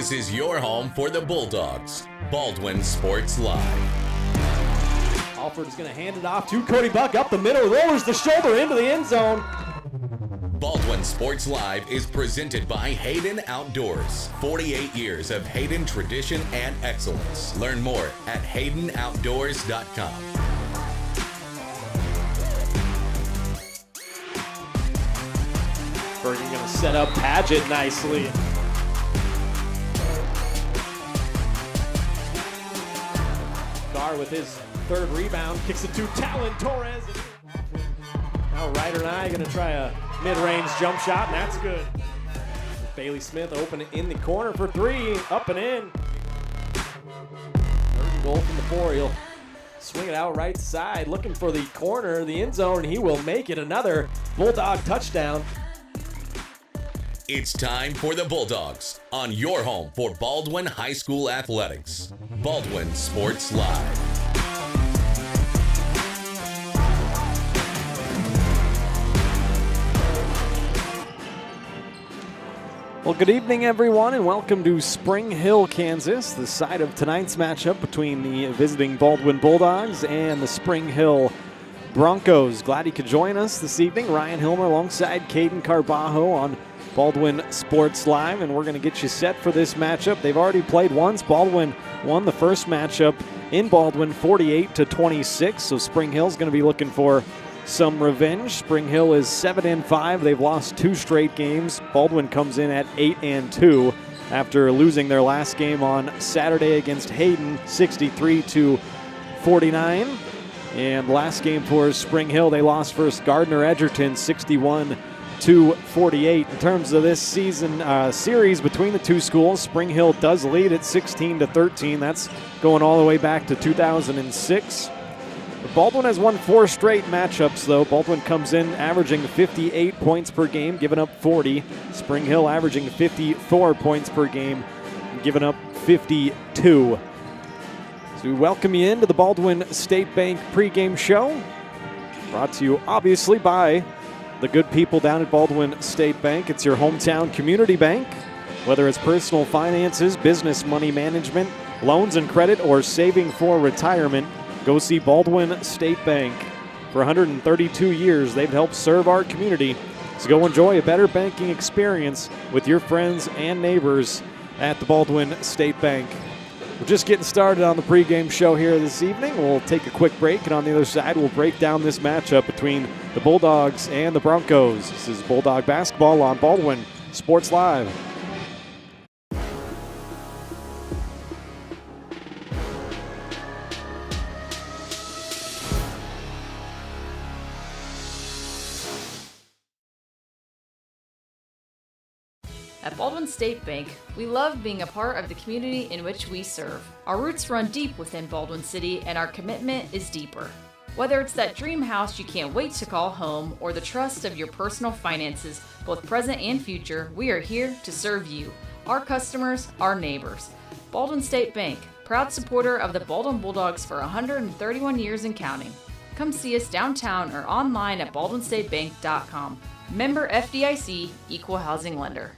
This is your home for the Bulldogs. Baldwin Sports Live. Alford is going to hand it off to Cody Buck up the middle, lowers the shoulder into the end zone. Baldwin Sports Live is presented by Hayden Outdoors. 48 years of Hayden tradition and excellence. Learn more at haydenoutdoors.com. Bergen going to set up Padgett nicely. Carr with his third rebound, kicks it to Talon Torres. Now Ryder and I going to try a mid-range jump shot, and that's good. Bailey Smith open in the corner for three, up and in. Third goal from the four. He'll swing it out right side, looking for the corner, the end zone. He will make it another Bulldog touchdown. It's time for the Bulldogs on your home for Baldwin High School Athletics. Baldwin Sports Live. Well, good evening, everyone, and welcome to Spring Hill, Kansas, the site of tonight's matchup between the visiting Baldwin Bulldogs and the Spring Hill Broncos. Glad you could join us this evening. Ryan Hilmer alongside Caden Carbajo on Baldwin Sports Live, and we're going to get you set for this matchup. They've already played once. Baldwin won the first matchup in Baldwin 48-26, so Spring Hill's going to be looking for some revenge. Spring Hill is 7-5. They've lost 2 straight games. Baldwin comes in at 8-2 after losing their last game on Saturday against Hayden 63-49. And last game for Spring Hill, they lost versus Gardner Edgerton 61-48. In terms of this season series between the two schools, Spring Hill does lead at 16-13. That's going all the way back to 2006. Baldwin has won 4 straight matchups, though. Baldwin comes in averaging 58 points per game, giving up 40. Spring Hill averaging 54 points per game, giving up 52. So we welcome you into the Baldwin State Bank pregame show. Brought to you, obviously, by the good people down at Baldwin State Bank. It's your hometown community bank. Whether it's personal finances, business money management, loans and credit, or saving for retirement, go see Baldwin State Bank. For 132 years, they've helped serve our community. So go enjoy a better banking experience with your friends and neighbors at the Baldwin State Bank. We're just getting started on the pregame show here this evening. We'll take a quick break, and on the other side, we'll break down this matchup between the Bulldogs and the Broncos. This is Bulldog basketball on Baldwin Sports Live. At Baldwin State Bank, we love being a part of the community in which we serve. Our roots run deep within Baldwin City, and our commitment is deeper. Whether it's that dream house you can't wait to call home, or the trust of your personal finances, both present and future, we are here to serve you, our customers, our neighbors. Baldwin State Bank, proud supporter of the Baldwin Bulldogs for 131 years and counting. Come see us downtown or online at baldwinstatebank.com. Member FDIC, Equal Housing Lender.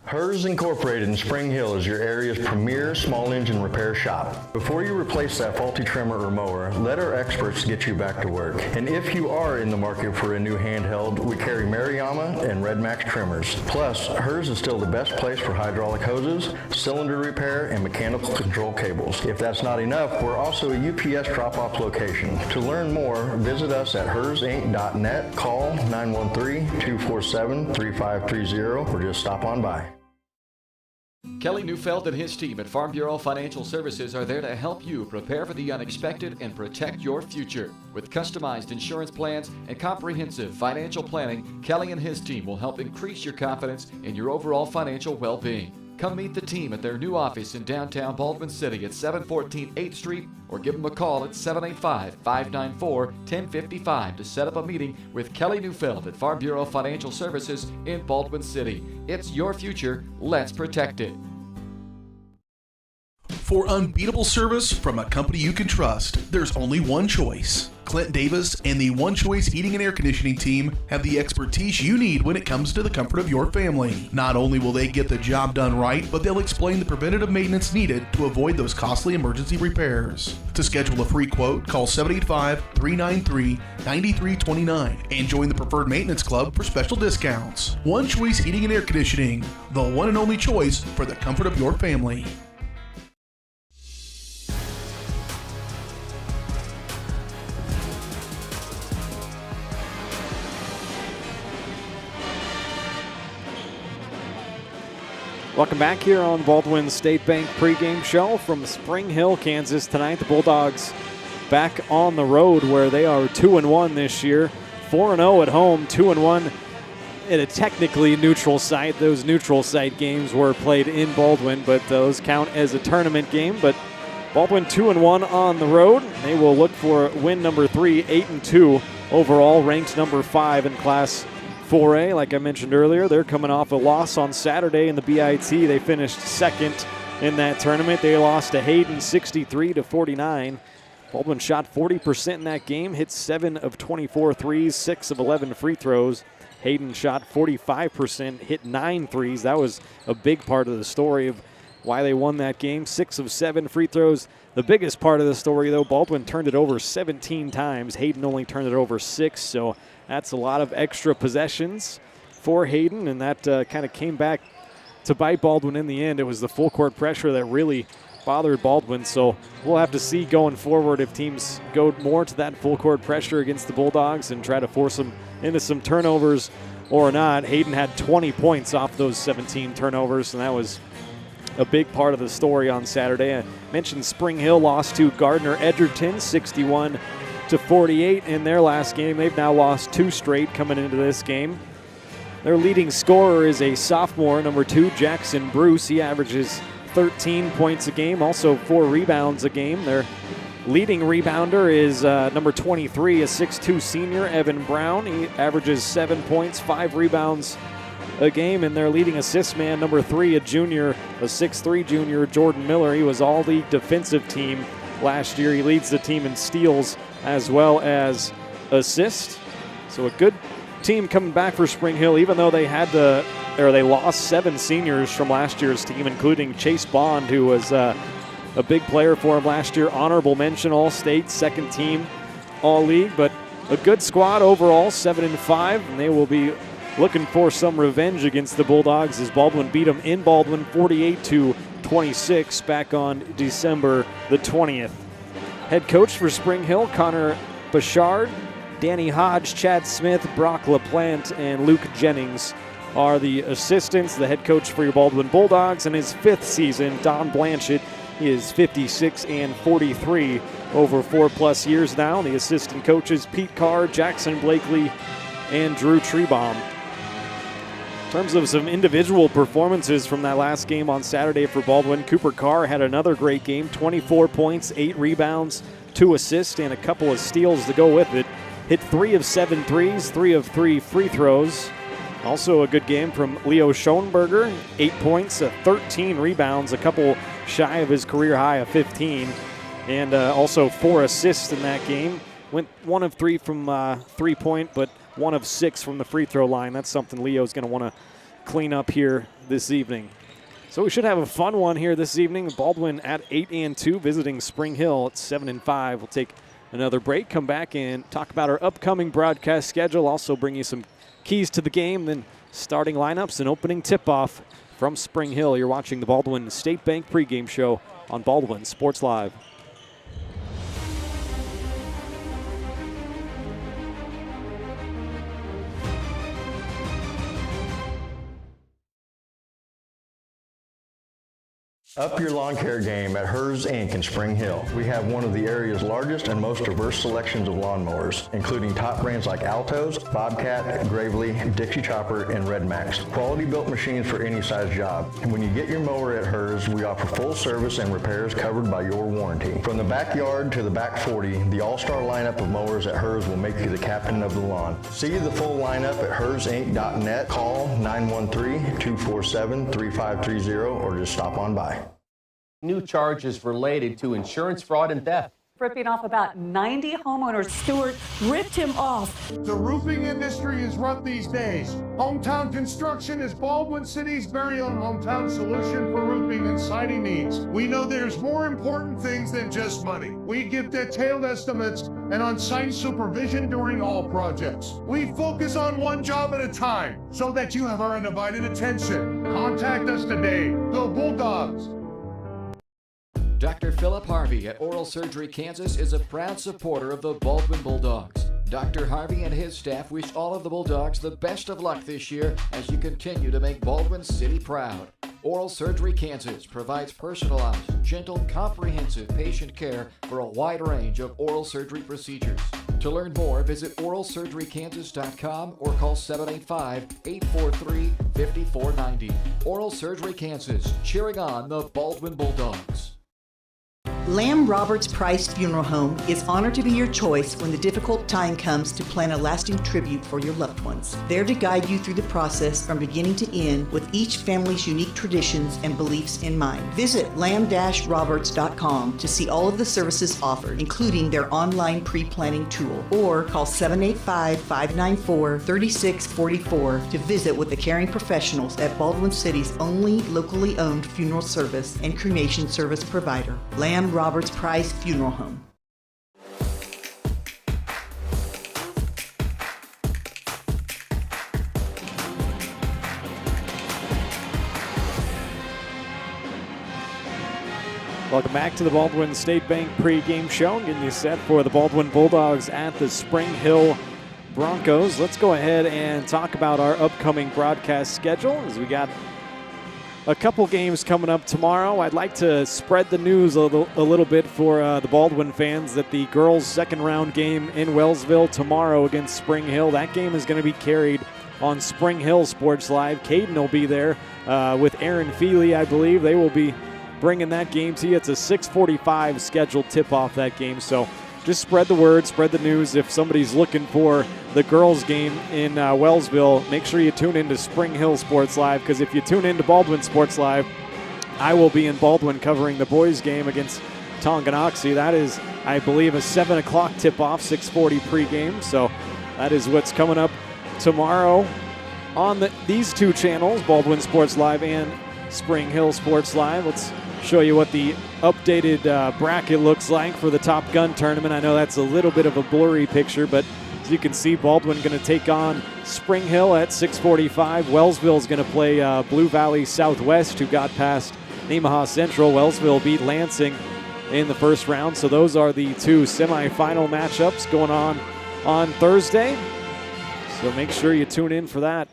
HERS Incorporated in Spring Hill is your area's premier small engine repair shop. Before you replace that faulty trimmer or mower, let our experts get you back to work. And if you are in the market for a new handheld, we carry Maruyama and Red Max trimmers. Plus, HERS is still the best place for hydraulic hoses, cylinder repair, and mechanical control cables. If that's not enough, we're also a UPS drop-off location. To learn more, visit us at hersinc.net, call 913-247-3530, or just stop on by. Kelly Neufeld and his team at Farm Bureau Financial Services are there to help you prepare for the unexpected and protect your future. With customized insurance plans and comprehensive financial planning, Kelly and his team will help increase your confidence in your overall financial well-being. Come meet the team at their new office in downtown Baldwin City at 714 8th Street, or give them a call at 785-594-1055 to set up a meeting with Kelly Neufeld at Farm Bureau Financial Services in Baldwin City. It's your future. Let's protect it. For unbeatable service from a company you can trust, there's only one choice. Clint Davis and the One Choice Heating and Air Conditioning team have the expertise you need when it comes to the comfort of your family. Not only will they get the job done right, but they'll explain the preventative maintenance needed to avoid those costly emergency repairs. To schedule a free quote, call 785-393-9329 and join the Preferred Maintenance Club for special discounts. One Choice Heating and Air Conditioning, the one and only choice for the comfort of your family. Welcome back here on Baldwin State Bank pregame show from Spring Hill, Kansas. Tonight, the Bulldogs back on the road where they are 2-1 this year. 4-0 at home, 2-1 at a technically neutral site. Those neutral site games were played in Baldwin, but those count as a tournament game. But Baldwin 2-1 on the road. They will look for win number 3, 8-2 overall, ranked number 5 in Class 4A. Like I mentioned earlier, they're coming off a loss on Saturday in the BIT. They finished second in that tournament. They lost to Hayden 63-49. Baldwin shot 40% in that game, hit 7 of 24 threes, 6 of 11 free throws. Hayden shot 45%, hit 9 threes. That was a big part of the story of why they won that game. 6 of 7 free throws. The biggest part of the story, though, Baldwin turned it over 17 times. Hayden only turned it over 6, so that's a lot of extra possessions for Hayden, and that kind of came back to bite Baldwin in the end. It was the full court pressure that really bothered Baldwin, so we'll have to see going forward if teams go more to that full court pressure against the Bulldogs and try to force them into some turnovers or not. Hayden had 20 points off those 17 turnovers, and that was a big part of the story on Saturday. I mentioned Spring Hill lost to Gardner Edgerton 61-48 in their last game. They've now lost 2 straight coming into this game. Their leading scorer is a sophomore, number 2, Jackson Bruce. He averages 13 points a game, also 4 rebounds a game. Their leading rebounder is number 23, a 6'2 senior, Evan Brown. He averages 7 points, 5 rebounds a game. And their leading assist man, number 3, a junior, a 6'3 junior, Jordan Miller. He was all-league defensive team last year. He leads the team in steals as well as assists. So a good team coming back for Spring Hill, even though they they lost 7 seniors from last year's team, including Chase Bond, who was a big player for him last year. Honorable mention All-State, second team All-League, but a good squad overall, 7-5, and they will be looking for some revenge against the Bulldogs as Baldwin beat them in Baldwin 48-26 back on December the 20th. Head coach for Spring Hill, Connor Bouchard, Danny Hodge, Chad Smith, Brock LaPlante, and Luke Jennings are the assistants. The head coach for your Baldwin Bulldogs in his 5th season, Don Blanchett, is 56-43 over 4+ years now. The assistant coaches, Pete Carr, Jackson Blakely, and Drew Trebaum. In terms of some individual performances from that last game on Saturday for Baldwin, Cooper Carr had another great game, 24 points, 8 rebounds, 2 assists, and a couple of steals to go with it. Hit 3 of 7 threes, 3 of 3 free throws. Also a good game from Leo Schoenberger, 8 points, 13 rebounds, a couple shy of his career high of 15, and also 4 assists in that game. Went 1 of 3 from 3-point, but 1 of 6 from the free throw line. That's something Leo's going to want to clean up here this evening. So we should have a fun one here this evening. Baldwin at 8-2, visiting Spring Hill at 7-5. We'll take another break, come back and talk about our upcoming broadcast schedule. Also bring you some keys to the game, then starting lineups and opening tip-off from Spring Hill. You're watching the Baldwin State Bank pregame show on Baldwin Sports Live. Up your lawn care game at Hers Inc. in Spring Hill. We have one of the area's largest and most diverse selections of lawnmowers, including top brands like Altos, Bobcat, Gravely, Dixie Chopper, and Red Max. Quality built machines for any size job. And when you get your mower at Hers, we offer full service and repairs covered by your warranty. From the backyard to the back 40, the all-star lineup of mowers at Hers will make you the captain of the lawn. See the full lineup at hersinc.net. Call 913-247-3530 or just stop on by. New charges related to insurance fraud and theft. ripping off about 90 homeowners. Stewart ripped him off. The roofing industry is rough these days. Hometown Construction is Baldwin City's very own hometown solution for roofing and siding needs. We know there's more important things than just money. We give detailed estimates and on-site supervision during all projects. We focus on one job at a time so that you have our undivided attention. Contact us today. Go Bulldogs! Dr. Philip Harvey at Oral Surgery Kansas is a proud supporter of the Baldwin Bulldogs. Dr. Harvey and his staff wish all of the Bulldogs the best of luck this year as you continue to make Baldwin City proud. Oral Surgery Kansas provides personalized, gentle, comprehensive patient care for a wide range of oral surgery procedures. To learn more, visit oralsurgerykansas.com or call 785-843-5490. Oral Surgery Kansas, cheering on the Baldwin Bulldogs. Lamb Roberts Price Funeral Home is honored to be your choice when the difficult time comes to plan a lasting tribute for your loved ones. There to guide you through the process from beginning to end with each family's unique traditions and beliefs in mind. Visit lamb-roberts.com to see all of the services offered, including their online pre-planning tool, or call 785-594-3644 to visit with the caring professionals at Baldwin City's only locally owned funeral service and cremation service provider, Lamb Roberts Price Funeral Home. Welcome back to the Baldwin State Bank pregame show. Getting you set for the Baldwin Bulldogs at the Spring Hill Broncos. Let's go ahead and talk about our upcoming broadcast schedule as we got a couple games coming up tomorrow. I'd like to spread the news a little bit for the Baldwin fans that the girls' second-round game in Wellsville tomorrow against Spring Hill, that game is going to be carried on Spring Hill Sports Live. Caden will be there with Aaron Feely, I believe. They will be bringing that game to you. It's a 6:45 scheduled tip-off that game, so just spread the word, spread the news. If somebody's looking for the girls' game in Wellsville, make sure you tune into Spring Hill Sports Live, because if you tune into Baldwin Sports Live, I will be in Baldwin covering the boys' game against Tonganoxie. That is, I believe, a 7 o'clock tip-off, 6:40 pregame. So that is what's coming up tomorrow on these two channels, Baldwin Sports Live and Spring Hill Sports Live. Let's show you what the updated bracket looks like for the Top Gun tournament. I know that's a little bit of a blurry picture, but as you can see, Baldwin going to take on Spring Hill at 6:45. Wellsville is going to play Blue Valley Southwest, who got past Nemaha Central. Wellsville beat Lansing in the first round, so those are the two semifinal matchups going on Thursday. So make sure you tune in for that.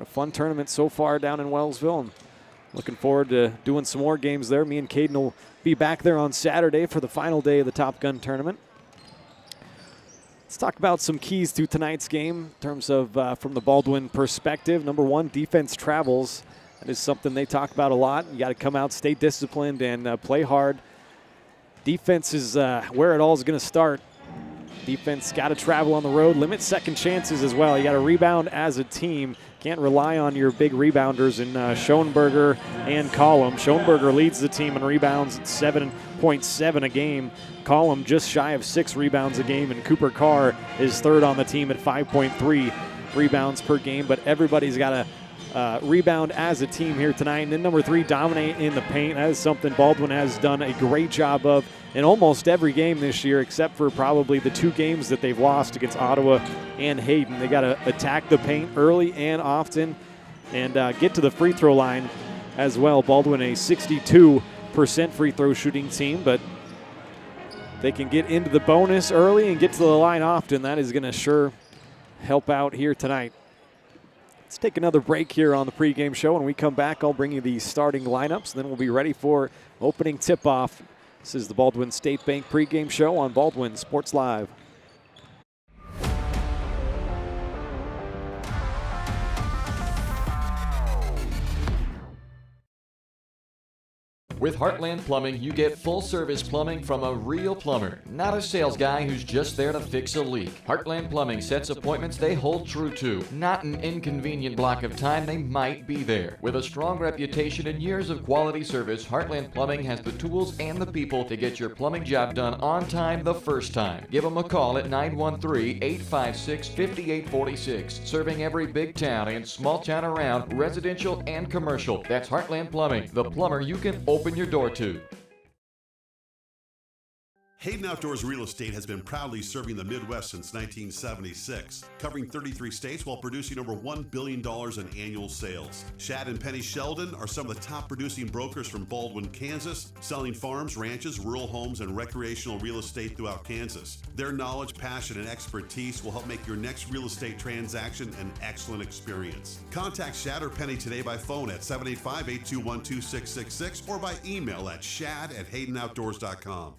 A fun tournament so far down in Wellsville, and looking forward to doing some more games there. Me and Caden will be back there on Saturday for the final day of the Top Gun tournament. Let's talk about some keys to tonight's game in terms of from the Baldwin perspective. Number one, defense travels. That is something they talk about a lot. You got to come out, stay disciplined, and play hard. Defense is where it all is going to start. Defense got to travel on the road, limit second chances as well. You got to rebound as a team. Can't rely on your big rebounders in Schoenberger and Collum. Schoenberger leads the team in rebounds at 7.7 a game. Collum just shy of 6 rebounds a game, and Cooper Carr is third on the team at 5.3 rebounds per game. But everybody's got to rebound as a team here tonight. And then number 3, dominate in the paint. That is something Baldwin has done a great job of in almost every game this year, except for probably the 2 games that they've lost against Ottawa and Hayden. They got to attack the paint early and often and get to the free throw line as well. Baldwin, a 62% free throw shooting team, but they can get into the bonus early and get to the line often. That is going to sure help out here tonight. Let's take another break here on the pregame show. When we come back, I'll bring you the starting lineups, and then we'll be ready for opening tip-off. This is the Baldwin State Bank pregame show on Baldwin Sports Live. With Heartland Plumbing, you get full-service plumbing from a real plumber, not a sales guy who's just there to fix a leak. Heartland Plumbing sets appointments they hold true to, not an inconvenient block of time they might be there. With a strong reputation and years of quality service, Heartland Plumbing has the tools and the people to get your plumbing job done on time the first time. Give them a call at 913-856-5846, serving every big town and small town around, residential and commercial. That's Heartland Plumbing, the plumber you can open your door to. Hayden Outdoors Real Estate has been proudly serving the Midwest since 1976, covering 33 states while producing over $1 billion in annual sales. Shad and Penny Sheldon are some of the top producing brokers from Baldwin, Kansas, selling farms, ranches, rural homes, and recreational real estate throughout Kansas. Their knowledge, passion, and expertise will help make your next real estate transaction an excellent experience. Contact Shad or Penny today by phone at 785-821-2666 or by email at shad@haydenoutdoors.com.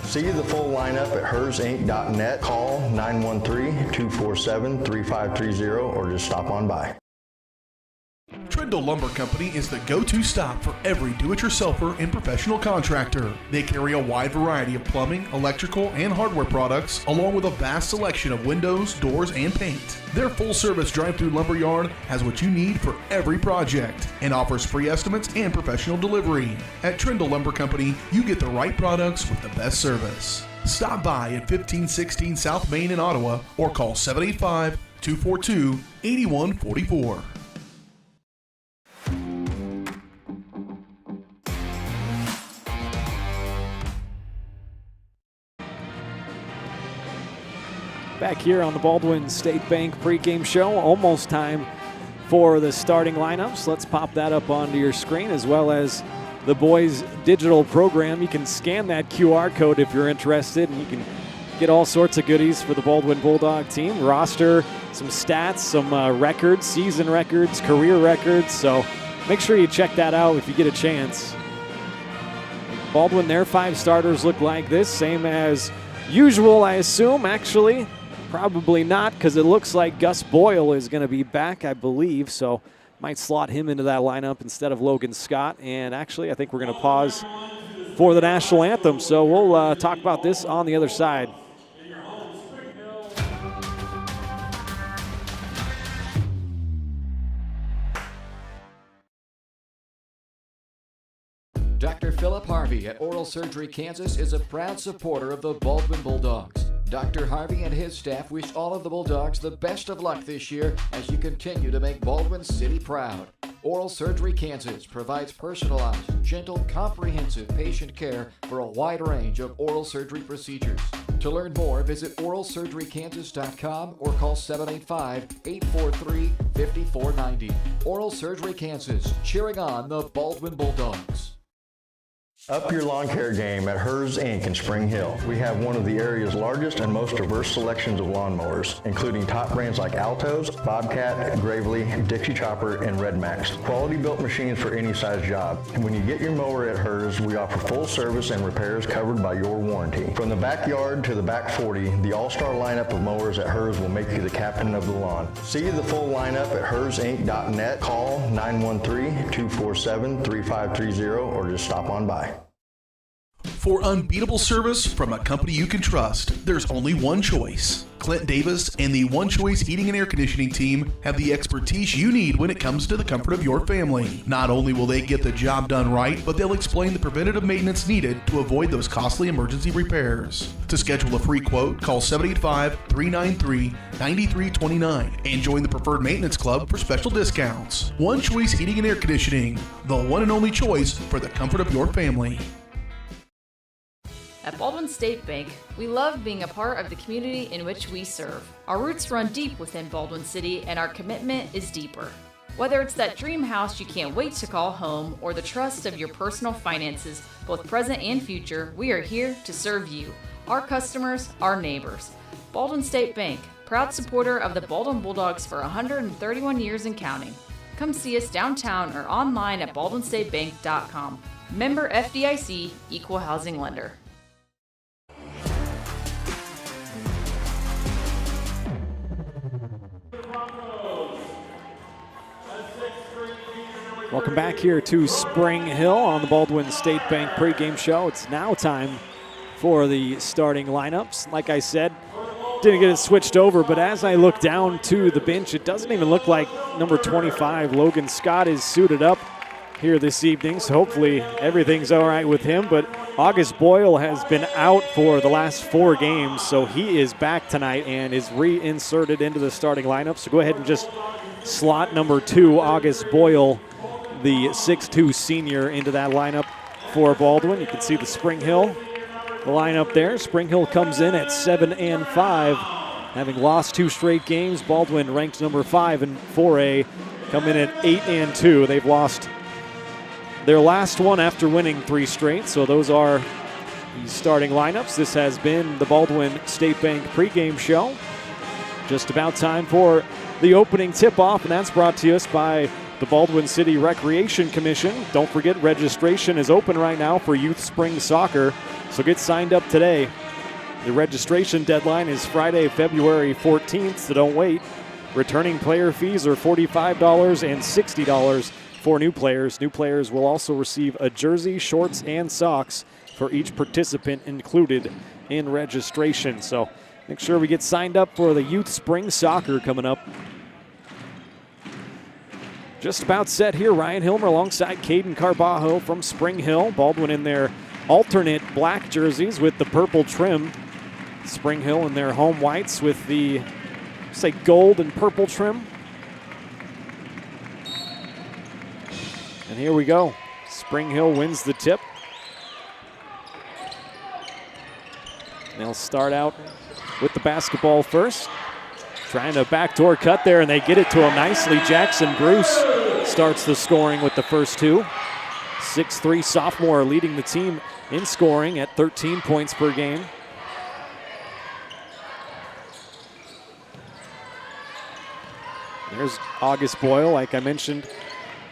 See the full lineup at hersinc.net. Call 913-247-3530 or just stop on by. Trindle Lumber Company is the go-to stop for every do-it-yourselfer and professional contractor. They carry a wide variety of plumbing, electrical, and hardware products, along with a vast selection of windows, doors, and paint. Their full-service drive-through lumber yard has what you need for every project and offers free estimates and professional delivery. At Trindle Lumber Company, you get the right products with the best service. Stop by at 1516 South Main in Ottawa or call 785-242-8144. Back here on the Baldwin State Bank pregame show, almost time for the starting lineups. Let's pop that up onto your screen, as well as the boys' digital program. You can scan that QR code if you're interested, and you can get all sorts of goodies for the Baldwin Bulldog team. Roster, some stats, some records, season records, career records. So make sure you check that out if you get a chance. Baldwin, their 5 starters look like this, same as usual, I assume. Actually, probably not, because it looks like Gus Boyle is going to be back, I believe, so might slot him into that lineup instead of Logan Scott. And actually, I think we're going to pause for the national anthem, so we'll talk about this on the other side. Dr. Philip Harvey at Oral Surgery Kansas is a proud supporter of the Baldwin Bulldogs. Dr. Harvey and his staff wish all of the Bulldogs the best of luck this year as you continue to make Baldwin City proud. Oral Surgery Kansas provides personalized, gentle, comprehensive patient care for a wide range of oral surgery procedures. To learn more, visit oralsurgerykansas.com or call 785-843-5490. Oral Surgery Kansas, cheering on the Baldwin Bulldogs. Up your lawn care game at Hers Inc. in Spring Hill. We have one of the area's largest and most diverse selections of lawnmowers, including top brands like Altos, Bobcat, Gravely, Dixie Chopper, and Red Max. Quality built machines for any size job. And when you get your mower at Hers, we offer full service and repairs covered by your warranty. From the backyard to the back 40, the all-star lineup of mowers at Hers will make you the captain of the lawn. See the full lineup at hersinc.net. Call 913-247-3530 or just stop on by. For unbeatable service from a company you can trust, there's only one choice. Clint Davis and the One Choice Heating and Air Conditioning team have the expertise you need when it comes to the comfort of your family. Not only will they get the job done right, but they'll explain the preventative maintenance needed to avoid those costly emergency repairs. To schedule a free quote, call 785-393-9329 and join the Preferred Maintenance Club for special discounts. One Choice Heating and Air Conditioning, the one and only choice for the comfort of your family. At Baldwin State Bank, we love being a part of the community in which we serve. Our roots run deep within Baldwin City, and our commitment is deeper. Whether it's that dream house you can't wait to call home or the trust of your personal finances, both present and future, we are here to serve you, our customers, our neighbors. Baldwin State Bank, proud supporter of the Baldwin Bulldogs for 131 years and counting. Come see us downtown or online at baldwinstatebank.com. Member FDIC, Equal Housing Lender. Welcome back here to Spring Hill on the Baldwin State Bank pregame show. It's now time for the starting lineups. Like I said, didn't get it switched over, but as I look down to the bench, it doesn't even look like number 25, Logan Scott, is suited up here this evening, so hopefully everything's all right with him. But August Boyle has been out for the last 4 games, so he is back tonight and is reinserted into the starting lineup. So go ahead and just slot number 2, August Boyle, the 6'2 senior, into that lineup for Baldwin. You can see the Spring Hill lineup there. Spring Hill comes in at 7-5, having lost 2 straight games. Baldwin ranked number 5 in 4A, come in at 8-2. They've lost their last one after winning 3 straight, so those are the starting lineups. This has been the Baldwin State Bank pregame show. Just about time for the opening tip-off, and that's brought to us by the Baldwin City Recreation Commission. Don't forget, registration is open right now for Youth Spring Soccer, so get signed up today. The registration deadline is Friday, February 14th, so don't wait. Returning player fees are $45 and $60 for new players. New players will also receive a jersey, shorts, and socks for each participant included in registration. So make sure we get signed up for the Youth Spring Soccer coming up. Just about set here. Ryan Hilmer alongside Caden Carbajo from Spring Hill. Baldwin in their alternate black jerseys with the purple trim. Spring Hill in their home whites with the, say, gold and purple trim. And here we go. Spring Hill wins the tip. They'll start out with the basketball first. Trying to backdoor cut there, and they get it to him nicely. Jackson Bruce starts the scoring with the first 2. 6'3 sophomore leading the team in scoring at 13 points per game. There's August Boyle, like I mentioned,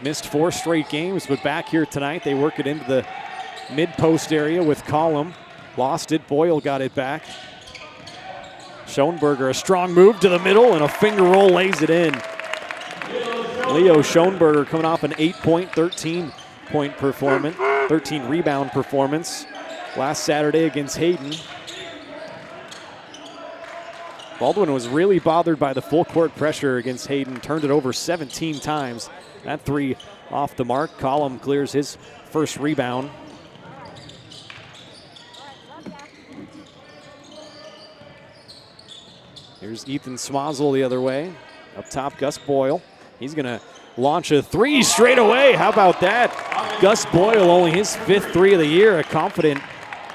missed 4 straight games, but back here tonight. They work it into the mid-post area with Collum. Lost it, Boyle got it back. Schoenberger, a strong move to the middle, and a finger roll lays it in. Leo Schoenberger coming off an 8-point, 13-point performance, 13-rebound performance last Saturday against Hayden. Baldwin was really bothered by the full court pressure against Hayden, turned it over 17 times. That 3 off the mark. Collum clears his first rebound. Here's Ethan Smazel the other way. Up top, Gus Boyle. He's going to launch a 3 straight away. How about that? Gus Boyle, only his 5th 3 of the year. A confident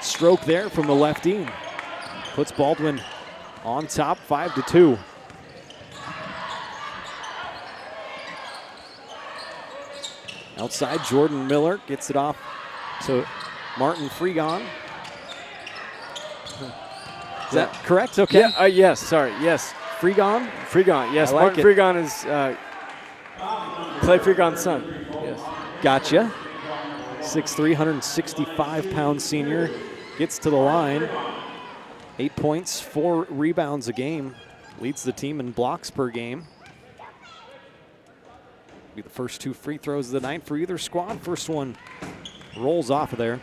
stroke there from the lefty. Puts Baldwin on top, 5-2. Outside, Jordan Miller gets it off to Martin Fregon. Is that correct? Okay. Yeah, yes, sorry, yes. Fregon? Fregon, yes. Martin Fregon is Clay Fregon's son. Yes. Gotcha. 6'3", 165-pound senior. Gets to the line. 8 points, 4 rebounds a game. Leads the team in blocks per game. Be the first 2 free throws of the night for either squad. First one rolls off of there.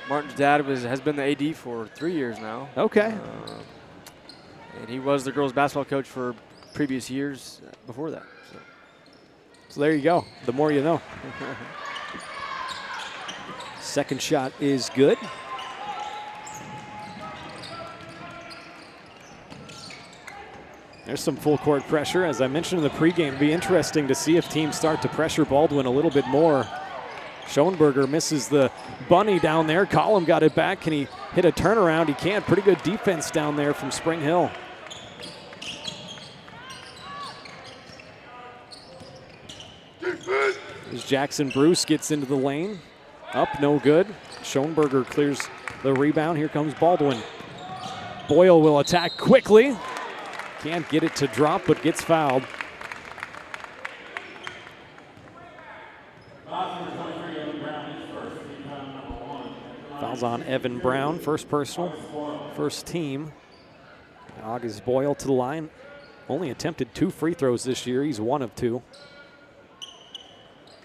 Martin's dad has been the AD for 3 years now. Okay. And he was the girls' basketball coach for previous years before that. So there you go. The more you know. Second shot is good. There's some full court pressure. As I mentioned in the pregame, it'll be interesting to see if teams start to pressure Baldwin a little bit more. Schoenberger misses the bunny down there. Collum got it back. Can he hit a turnaround? He can't. Pretty good defense down there from Spring Hill. As Jackson Bruce gets into the lane. Up, no good. Schoenberger clears the rebound. Here comes Baldwin. Boyle will attack quickly. Can't get it to drop, but gets fouled. Fouls on Evan Brown, first personal, first team. August Boyle to the line. Only attempted 2 free throws this year. He's 1 of 2.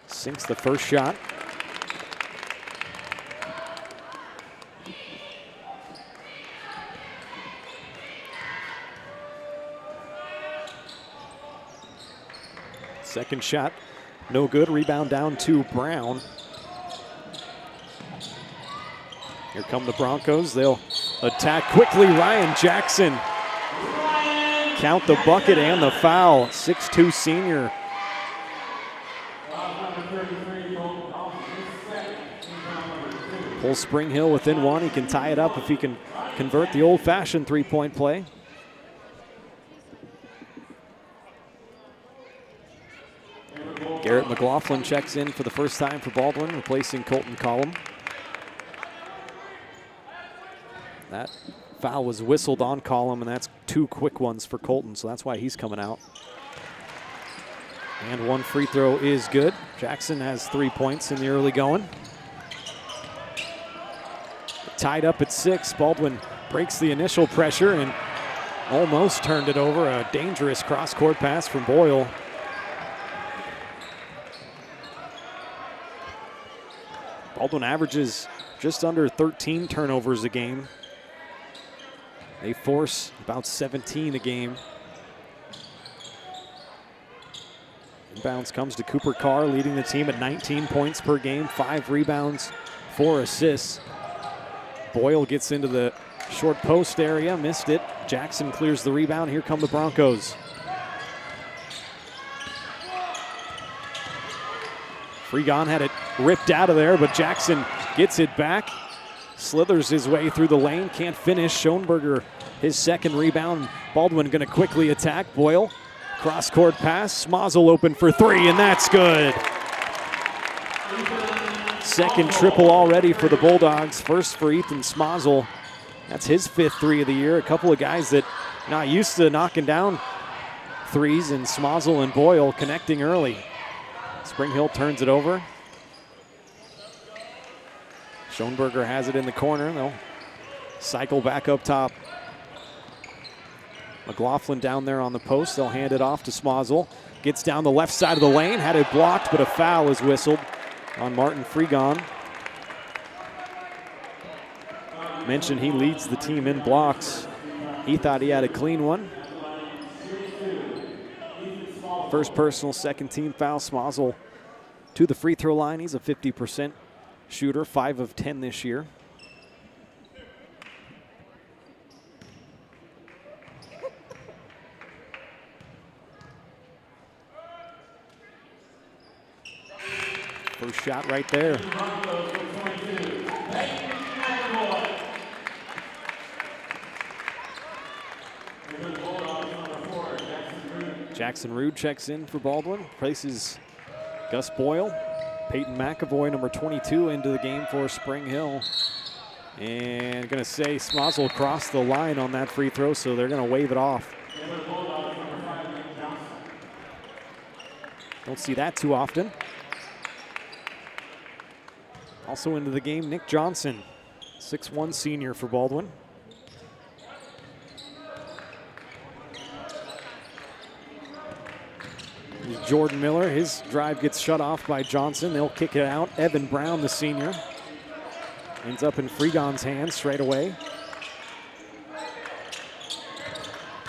Sinks the first shot. Second shot, no good. Rebound down to Brown. Here come the Broncos. They'll attack quickly. Ryan Jackson. Count the bucket and the foul. 6'2" senior. Pulls Spring Hill within 1. He can tie it up if he can convert the old-fashioned three-point play. Garrett McLaughlin checks in for the first time for Baldwin, replacing Colton Collum. That foul was whistled on Collum, and that's 2 quick ones for Colton, so that's why he's coming out. And 1 free throw is good. Jackson has 3 points in the early going. Tied up at 6. Baldwin breaks the initial pressure and almost turned it over. A dangerous cross-court pass from Boyle. Baldwin averages just under 13 turnovers a game. They force about 17 a game. Inbounds comes to Cooper Carr, leading the team at 19 points per game, 5 rebounds, 4 assists. Boyle gets into the short post area, missed it. Jackson clears the rebound. Here come the Broncos. Fregon had it ripped out of there, but Jackson gets it back. Slithers his way through the lane, can't finish. Schoenberger, his second rebound. Baldwin gonna quickly attack. Boyle, cross-court pass. Smazel open for 3, and that's good. Second triple already for the Bulldogs. First for Ethan Smazel. That's his 5th 3 of the year. A couple of guys that not used to knocking down threes, and Smazel and Boyle connecting early. Spring Hill turns it over. Schoenberger has it in the corner. They'll cycle back up top. McLaughlin down there on the post. They'll hand it off to Smazel. Gets down the left side of the lane. Had it blocked, but a foul is whistled on Martin Fregon. Mentioned he leads the team in blocks. He thought he had a clean one. First personal, second team foul. Smazel to the free throw line. He's a 50% shooter, 5 of 10 this year. First shot right there. Jackson Rude checks in for Baldwin, places Gus Boyle. Peyton McAvoy, number 22, into the game for Spring Hill. And gonna say Smazel crossed the line on that free throw, so they're gonna wave it off. Don't see that too often. Also into the game, Nick Johnson, 6'1" senior for Baldwin. Jordan Miller, his drive gets shut off by Johnson. They'll kick it out. Evan Brown, the senior, ends up in Fregon's hands straight away.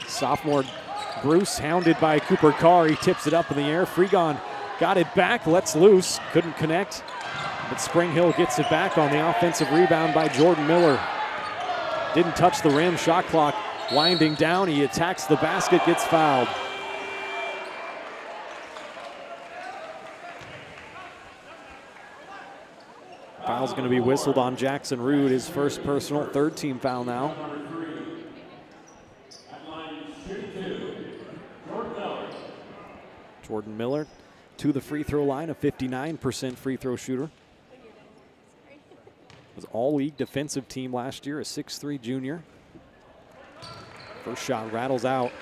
Sophomore Bruce hounded by Cooper Carr. He tips it up in the air. Fregon got it back, lets loose, couldn't connect. But Spring Hill gets it back on the offensive rebound by Jordan Miller. Didn't touch the rim, shot clock winding down. He attacks the basket, gets fouled. Foul's going to be whistled on Jackson Rude, his first personal, 3rd team foul now. Jordan Miller to the free throw line, a 59% free throw shooter. Was all-league defensive team last year, a 6'3" junior. First shot rattles out.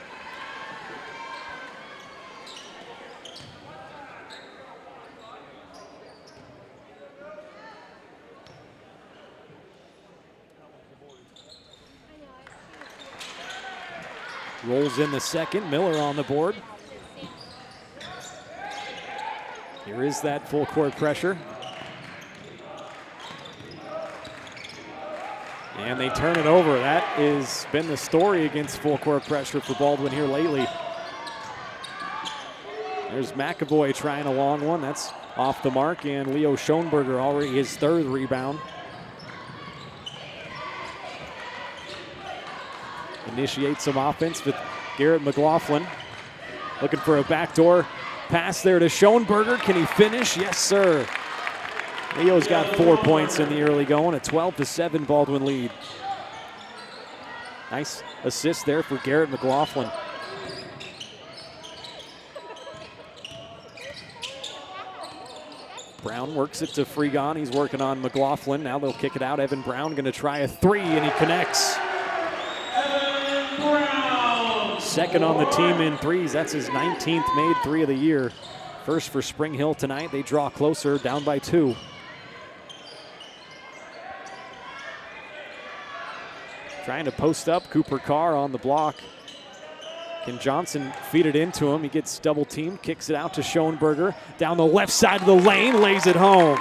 Rolls in the second. Miller on the board. Here is that full court pressure. And they turn it over. That has been the story against full court pressure for Baldwin here lately. There's McAvoy trying a long one. That's off the mark. And Leo Schoenberger already his third rebound. Initiates some offense with Garrett McLaughlin. Looking for a backdoor pass there to Schoenberger. Can he finish? Yes, sir. Leo's got 4 points in the early going. A 12-7 Baldwin lead. Nice assist there for Garrett McLaughlin. Brown works it to Fregon. He's working on McLaughlin. Now they'll kick it out. Evan Brown going to try a three, and he connects. Second on the team in threes. That's his 19th made three of the year. First for Spring Hill tonight. They draw closer, down by 2. Trying to post up. Cooper Carr on the block. Can Johnson feed it into him? He gets double teamed, kicks it out to Schoenberger. Down the left side of the lane, lays it home.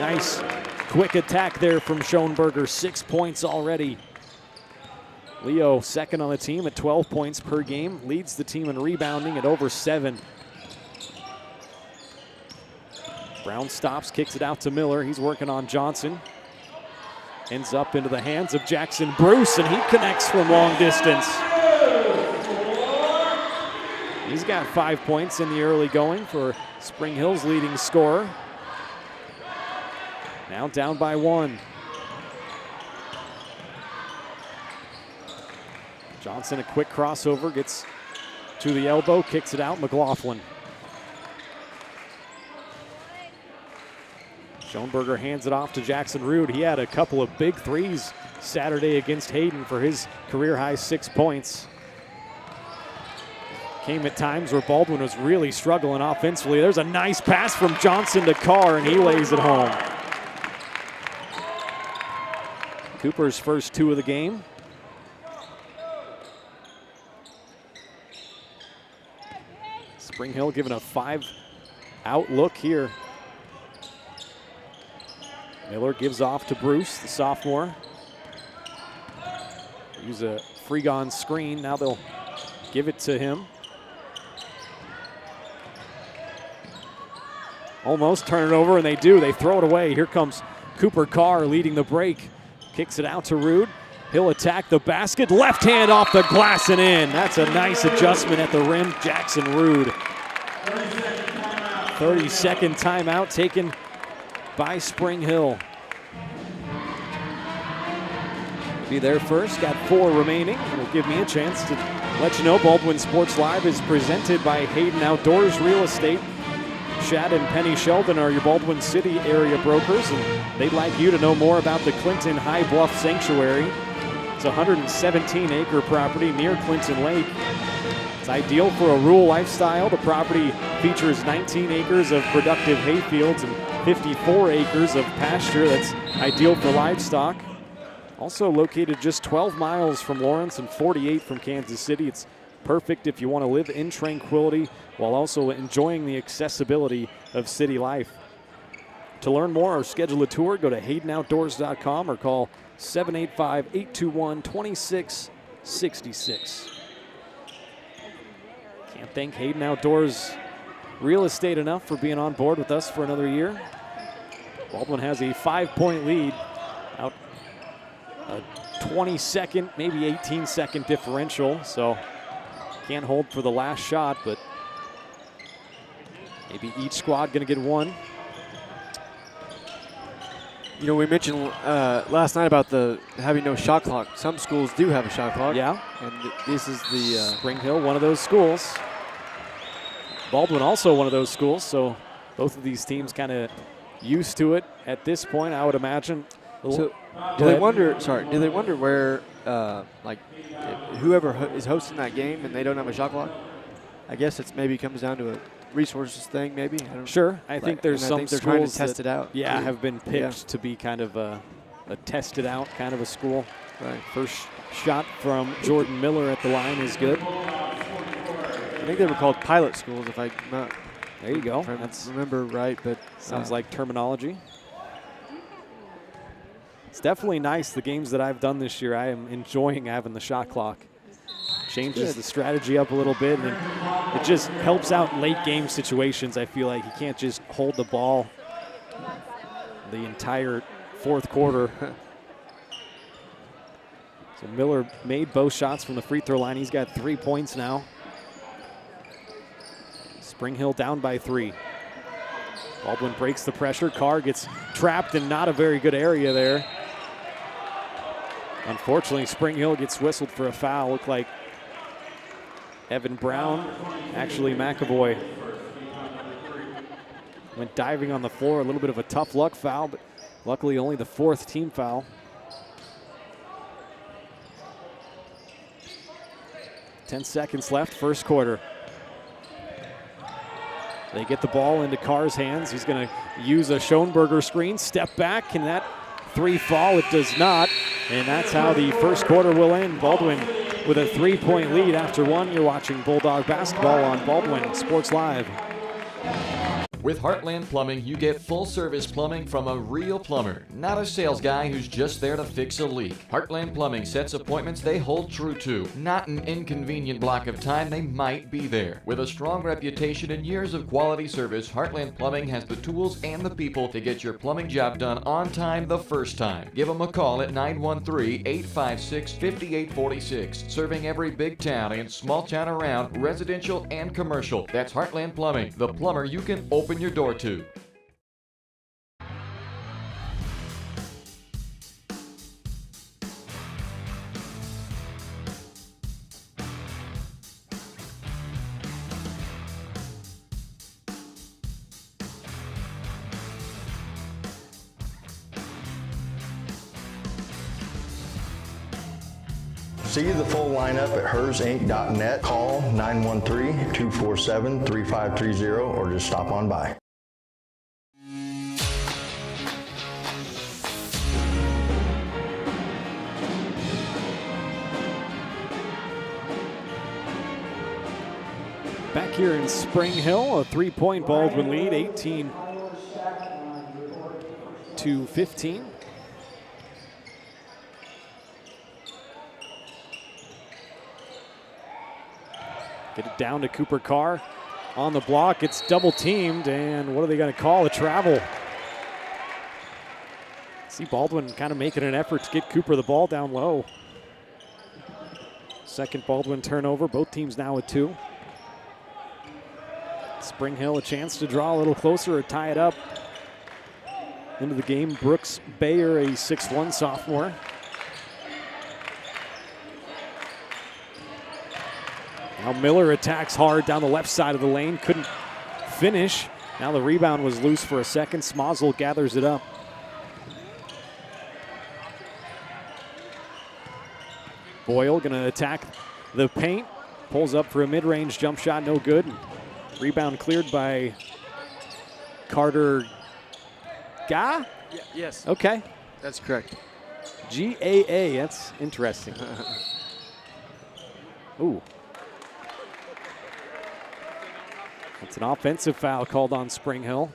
Nice quick attack there from Schoenberger. 6 points already. Leo, second on the team at 12 points per game, leads the team in rebounding at over 7. Brown stops, kicks it out to Miller. He's working on Johnson. Ends up into the hands of Jackson Bruce, and he connects from long distance. He's got 5 points in the early going for Spring Hill's leading scorer. Now down by 1. Johnson, a quick crossover, gets to the elbow, kicks it out. McLaughlin. Schoenberger hands it off to Jackson Rude. He had a couple of big threes Saturday against Hayden for his career-high 6 points. Came at times where Baldwin was really struggling offensively. There's a nice pass from Johnson to Carr, and he lays it home. Cooper's first 2 of the game. Spring Hill giving a 5-out look here. Miller gives off to Bruce, the sophomore. Use a Fregon screen. Now they'll give it to him. Almost turn it over, and they do. They throw it away. Here comes Cooper Carr leading the break. Kicks it out to Rude. He'll attack the basket. Left hand off the glass and in. That's a nice adjustment at the rim. Jackson Rude. 30-second timeout taken by Spring Hill. Be there first. Got 4 remaining. It'll give me a chance to let you know Baldwin Sports Live is presented by Hayden Outdoors Real Estate. Shad and Penny Sheldon are your Baldwin City area brokers, and they'd like you to know more about the Clinton High Bluff Sanctuary. It's a 117-acre property near Clinton Lake. It's ideal for a rural lifestyle. The property features 19 acres of productive hay fields and 54 acres of pasture that's ideal for livestock. Also located just 12 miles from Lawrence and 48 from Kansas City. It's perfect if you want to live in tranquility while also enjoying the accessibility of city life. To learn more or schedule a tour, go to HaydenOutdoors.com or call 785-821-2666. Can't thank Hayden Outdoors Real Estate enough for being on board with us for another year. Baldwin has a 5-point lead, out a 20-second, maybe 18-second differential, so can't hold for the last shot, but maybe each squad going to get one. You know, we mentioned last night about having no shot clock. Some schools do have a shot clock. Yeah. And this is the Spring Hill, one of those schools. Baldwin also one of those schools, so both of these teams kind of used to it at this point, I would imagine. So do they wonder where like whoever is hosting that game and they don't have a shot clock, I guess it's maybe comes down to a resources thing, maybe. I don't Sure. I think there's some they're schools trying to test it out. Yeah, have been picked to be kind of a tested out kind of a school. Right. First shot from Jordan Miller at the line is good. I think they were called pilot schools, if I'm not. There you go. That's remember right, but sounds like terminology. It's definitely nice. The games that I've done this year, I am enjoying having the shot clock. Changes the strategy up a little bit, and it just helps out late game situations. I feel like you can't just hold the ball the entire fourth quarter. So Miller made both shots from the free throw line. He's got 3 points now. Spring Hill down by 3. Baldwin breaks the pressure. Carr gets trapped in not a very good area there. Unfortunately, Spring Hill gets whistled for a foul. Looked like Evan Brown, actually McAvoy, went diving on the floor. A little bit of a tough luck foul, but luckily only the 4th team foul. 10 seconds left, first quarter. They get the ball into Carr's hands. He's going to use a Schoenberger screen, step back. Can that 3 fall? It does not. And that's how the first quarter will end. Baldwin with a 3-point lead after 1. You're watching Bulldog basketball on Baldwin Sports Live. With Heartland Plumbing, you get full-service plumbing from a real plumber, not a sales guy who's just there to fix a leak. Heartland Plumbing sets appointments they hold true to, not an inconvenient block of time they might be there. With a strong reputation and years of quality service, Heartland Plumbing has the tools and the people to get your plumbing job done on time the first time. Give them a call at 913-856-5846, serving every big town and small town around, residential and commercial. That's Heartland Plumbing, the plumber you can open your door to. See the full lineup at hersinc.net. Call 913-247-3530 or just stop on by. Back here in Spring Hill, a 3-point Baldwin lead, 18-15. Get it down to Cooper Carr on the block. It's double teamed, and what are they going to call? A travel. See Baldwin kind of making an effort to get Cooper the ball down low. Second Baldwin turnover, both teams now with 2. Spring Hill a chance to draw a little closer or tie it up. Into the game, Brooks Bayer, a 6'1" sophomore. Now Miller attacks hard down the left side of the lane, couldn't finish. Now the rebound was loose for a second. Smozzle gathers it up. Boyle gonna attack the paint. Pulls up for a mid-range jump shot, no good. Rebound cleared by Carter Ga? Yes. Okay. That's correct. G-A-A, that's interesting. Ooh. It's an offensive foul called on Spring Hill.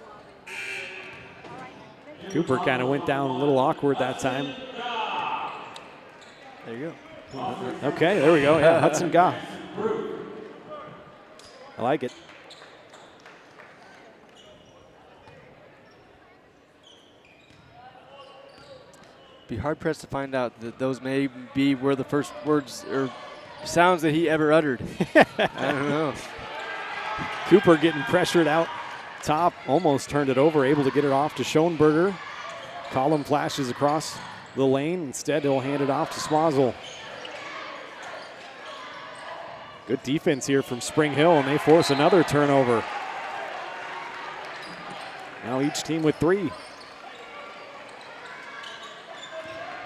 Cooper kind of went down a little awkward that time. There you go. Okay, there we go. Yeah, Hudson Goff. I like it. Be hard pressed to find out that those may be were the first words or sounds that he ever uttered. I don't know. Cooper getting pressured out top, almost turned it over, able to get it off to Schoenberger. Column flashes across the lane. Instead, he'll hand it off to Smozzle. Good defense here from Spring Hill, and they force another turnover. Now each team with 3.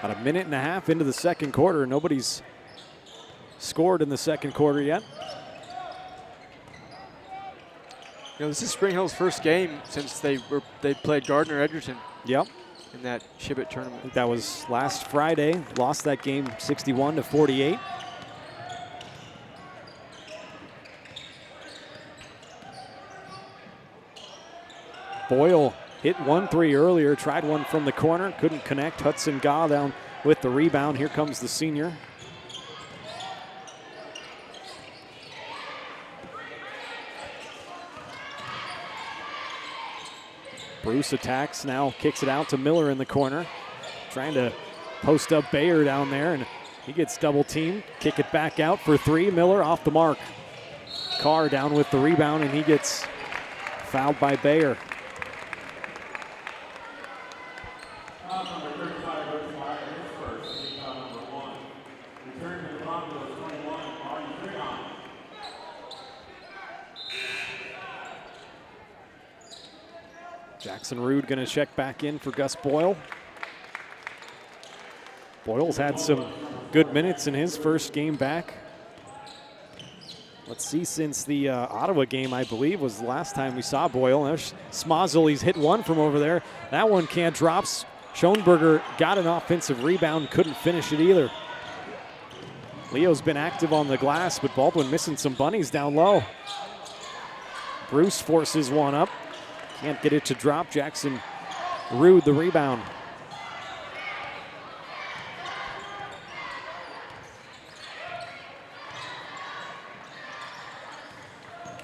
About a minute and a half into the second quarter. Nobody's scored in the second quarter yet. This is Spring Hill's first game since they played Gardner Edgerton. Yep. In that Shibboleth tournament. I think that was last Friday. Lost that game 61-48. Boyle hit 1-3 earlier, tried one from the corner, couldn't connect. Hudson Gaw down with the rebound. Here comes the senior. Bruce attacks, now kicks it out to Miller in the corner. Trying to post up Bayer down there, and he gets double teamed. Kick it back out for three. Miller off the mark. Carr down with the rebound, and he gets fouled by Bayer. Jackson Rude going to check back in for Gus Boyle. Boyle's had some good minutes in his first game back. Let's see, since the Ottawa game, I believe, was the last time we saw Boyle. There's Smazel, he's hit one from over there. That one can't drop. Schoenberger got an offensive rebound, couldn't finish it either. Leo's been active on the glass, but Baldwin missing some bunnies down low. Bruce forces one up. Can't get it to drop. Jackson Rude the rebound.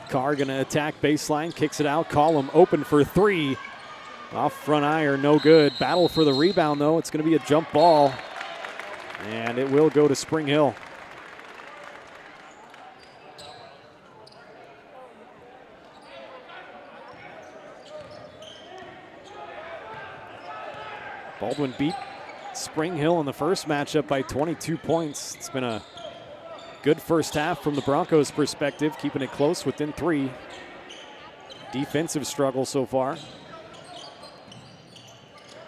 Carr gonna attack baseline, kicks it out. Collum open for three. Off front iron, no good. Battle for the rebound though. It's gonna be a jump ball. And it will go to Spring Hill. Baldwin beat Spring Hill in the first matchup by 22 points. It's been a good first half from the Broncos' perspective, keeping it close within three. Defensive struggle so far.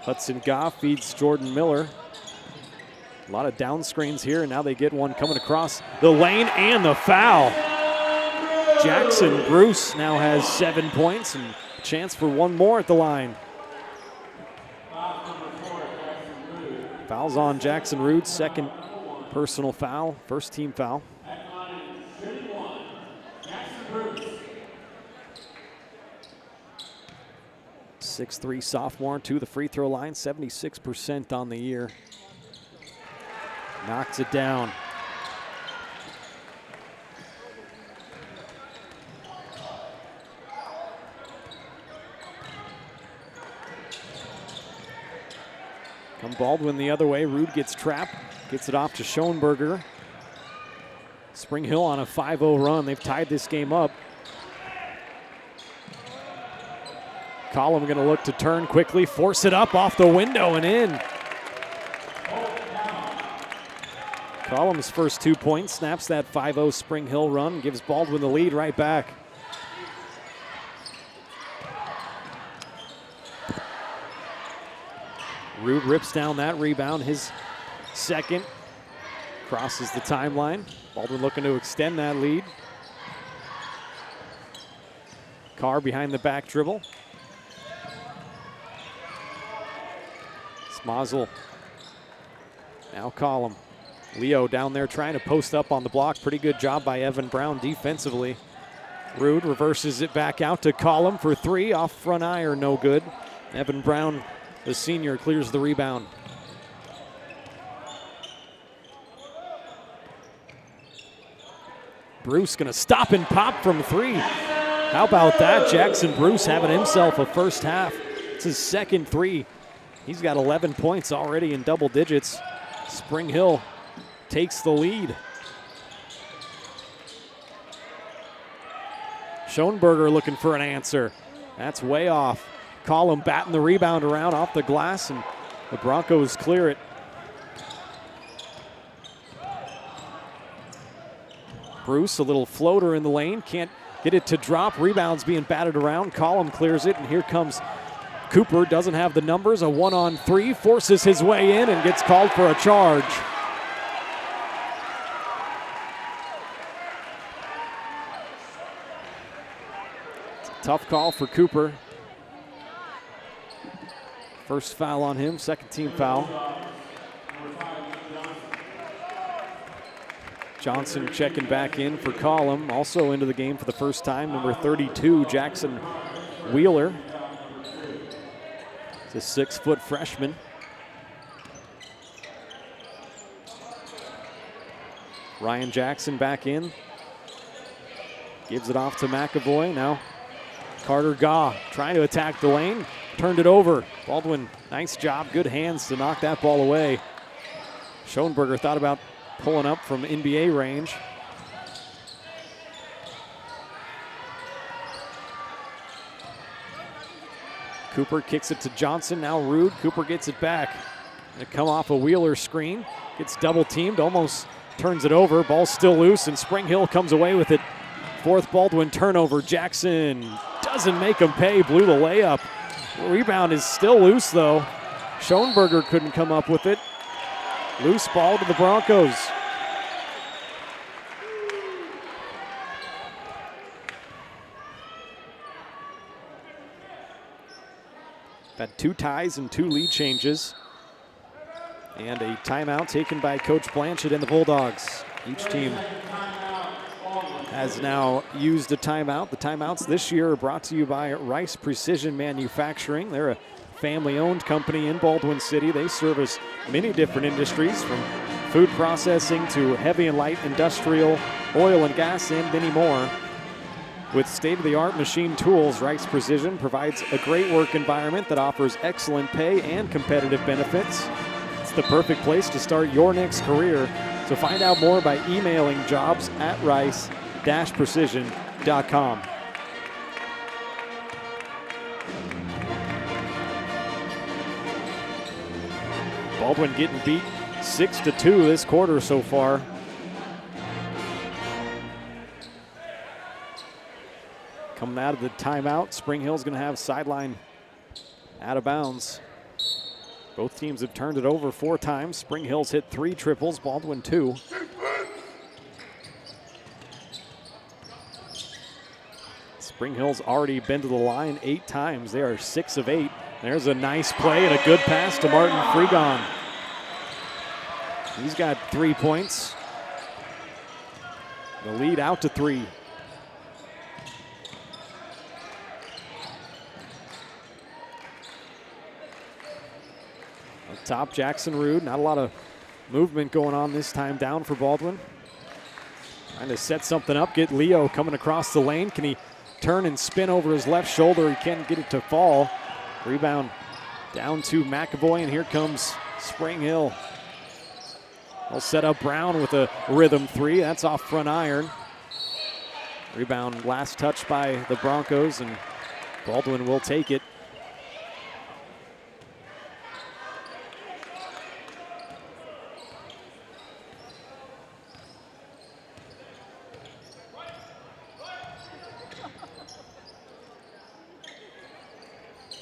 Hudson Goff feeds Jordan Miller. A lot of down screens here, and now they get one coming across the lane and the foul. Jackson Bruce now has 7 points and a chance for one more at the line. Foul's on Jackson Rude, second personal foul, first team foul. 6'3" sophomore to the free throw line, 76% on the year. Knocks it down. Come Baldwin the other way. Rude gets trapped, gets it off to Schoenberger. Spring Hill on a 5-0 run. They've tied this game up. Collum going to look to turn quickly, force it up off the window and in. Collum's first 2 points, snaps that 5-0 Spring Hill run, gives Baldwin the lead right back. Rude rips down that rebound, his second. Crosses the timeline. Baldwin looking to extend that lead. Carr behind the back dribble. Smazel. Now Collum. Leo down there trying to post up on the block. Pretty good job by Evan Brown defensively. Rude reverses it back out to Collum for three. Off front iron, no good. Evan Brown, the senior, clears the rebound. Bruce gonna stop and pop from three. How about that? Jackson Bruce having himself a first half. It's his second three. He's got 11 points already in double digits. Spring Hill takes the lead. Schoenberger looking for an answer. That's way off. Collum batting the rebound around off the glass, and the Broncos clear it. Bruce, a little floater in the lane, can't get it to drop. Rebound's being batted around. Collum clears it, and here comes Cooper doesn't have the numbers. A 1-on-3, forces his way in and gets called for a charge. It's a tough call for Cooper. First foul on him, second team foul. Johnson checking back in for Collum, also into the game for the first time, number 32, Jackson Wheeler. He's a 6-foot freshman. Ryan Jackson back in. Gives it off to McAvoy. Now Carter Gaw trying to attack the lane. Turned it over. Baldwin, nice job, good hands to knock that ball away. Schoenberger thought about pulling up from NBA range. Cooper kicks it to Johnson, now Rude. Cooper gets it back. Gonna come off a Wheeler screen. Gets double teamed, almost turns it over. Ball's still loose and Spring Hill comes away with it. Fourth Baldwin turnover. Jackson doesn't make him pay, blew the layup. Rebound is still loose though. Schoenberger couldn't come up with it. Loose ball to the Broncos. Had 2 ties and 2 lead changes. And a timeout taken by Coach Blanchett and the Bulldogs. Each team has now used a timeout. The timeouts this year are brought to you by Rice Precision Manufacturing. They're a family-owned company in Baldwin City. They service many different industries, from food processing to heavy and light industrial, oil and gas, and many more. With state-of-the-art machine tools, Rice Precision provides a great work environment that offers excellent pay and competitive benefits. It's the perfect place to start your next career. So find out more by emailing jobs@rice-precision.com. Baldwin getting beat 6-2 this quarter so far. Coming out of the timeout, Spring Hill's going to have sideline out of bounds. Both teams have turned it over 4 times. Spring Hill's hit 3 triples, Baldwin 2. Spring Hill's already been to the line 8 times. They are 6 of 8. There's a nice play and a good pass to Martin Freegon. He's got 3 points. The lead out to 3. Up top, Jackson Rude. Not a lot of movement going on this time down for Baldwin. Trying to set something up, get Leo coming across the lane. Can he turn and spin over his left shoulder? He can't get it to fall. Rebound down to McAvoy, and here comes Spring Hill. They'll set up Brown with a rhythm 3. That's off front iron. Rebound last touch by the Broncos, and Baldwin will take it.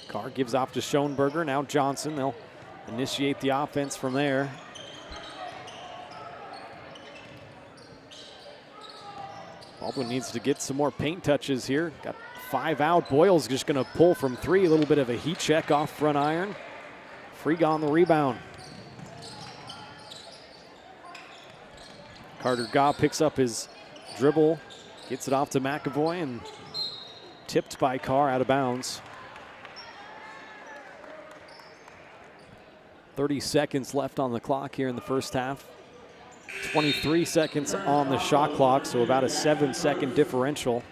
Carr gives off to Schoenberger. Now Johnson. They'll initiate the offense from there. Baldwin needs to get some more paint touches here. Got 5 out. Boyle's just going to pull from 3. A little bit of a heat check off front iron. Freegon the rebound. Carter Gaw picks up his dribble. Gets it off to McAvoy and tipped by Carr out of bounds. 30 seconds left on the clock here in the first half. 23 seconds on the shot clock, so about a 7-second differential.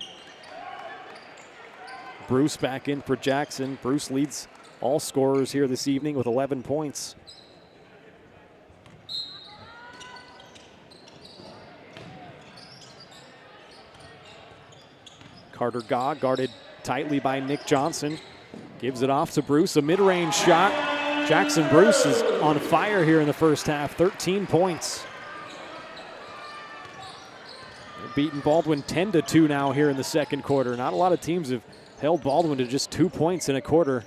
Bruce back in for Jackson. Bruce leads all scorers here this evening with 11 points. Carter Gaw guarded tightly by Nick Johnson. Gives it off to Bruce, a mid-range shot. Jackson Bruce is on fire here in the first half, 13 points. They're beating Baldwin 10-2 now here in the second quarter. Not a lot of teams have held Baldwin to just 2 points in a quarter.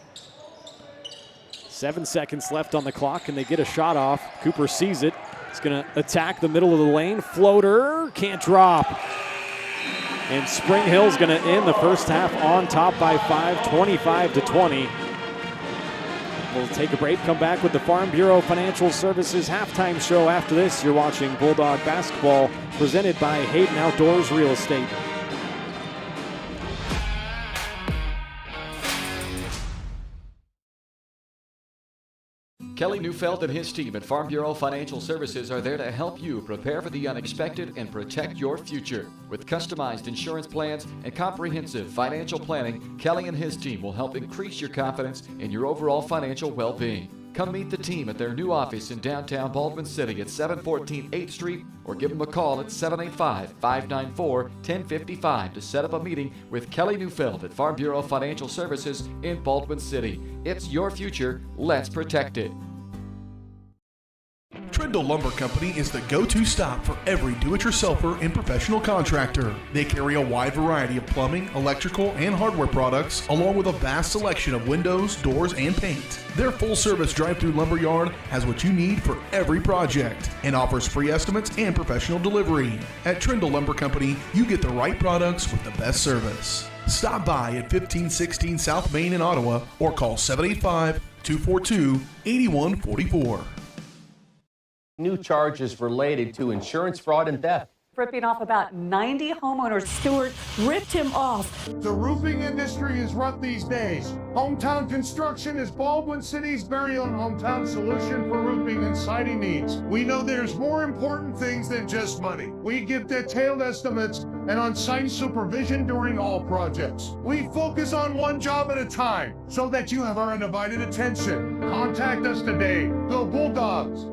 7 seconds left on the clock, and they get a shot off. Cooper sees it. He's going to attack the middle of the lane. Floater, can't drop. And Spring Hill's going to end the first half on top by 5, 25-20. We'll take a break, come back with the Farm Bureau Financial Services halftime show. After this, you're watching Bulldog basketball presented by Hayden Outdoors Real Estate. Kelly Neufeld and his team at Farm Bureau Financial Services are there to help you prepare for the unexpected and protect your future. With customized insurance plans and comprehensive financial planning, Kelly and his team will help increase your confidence in your overall financial well-being. Come meet the team at their new office in downtown Baldwin City at 714 8th Street or give them a call at 785-594-1055 to set up a meeting with Kelly Neufeld at Farm Bureau Financial Services in Baldwin City. It's your future. Let's protect it. Trindle Lumber Company is the go-to stop for every do-it-yourselfer and professional contractor. They carry a wide variety of plumbing, electrical, and hardware products, along with a vast selection of windows, doors, and paint. Their full-service drive-through lumber yard has what you need for every project and offers free estimates and professional delivery. At Trindle Lumber Company, you get the right products with the best service. Stop by at 1516 South Main in Ottawa or call 785-242-8144. New charges related to insurance fraud and theft. Ripping off about 90 homeowners. Stewart ripped him off. The roofing industry is rough these days. Hometown Construction is Baldwin City's very own hometown solution for roofing and siding needs. We know there's more important things than just money. We give detailed estimates and on-site supervision during all projects. We focus on one job at a time so that you have our undivided attention. Contact us today. Go Bulldogs!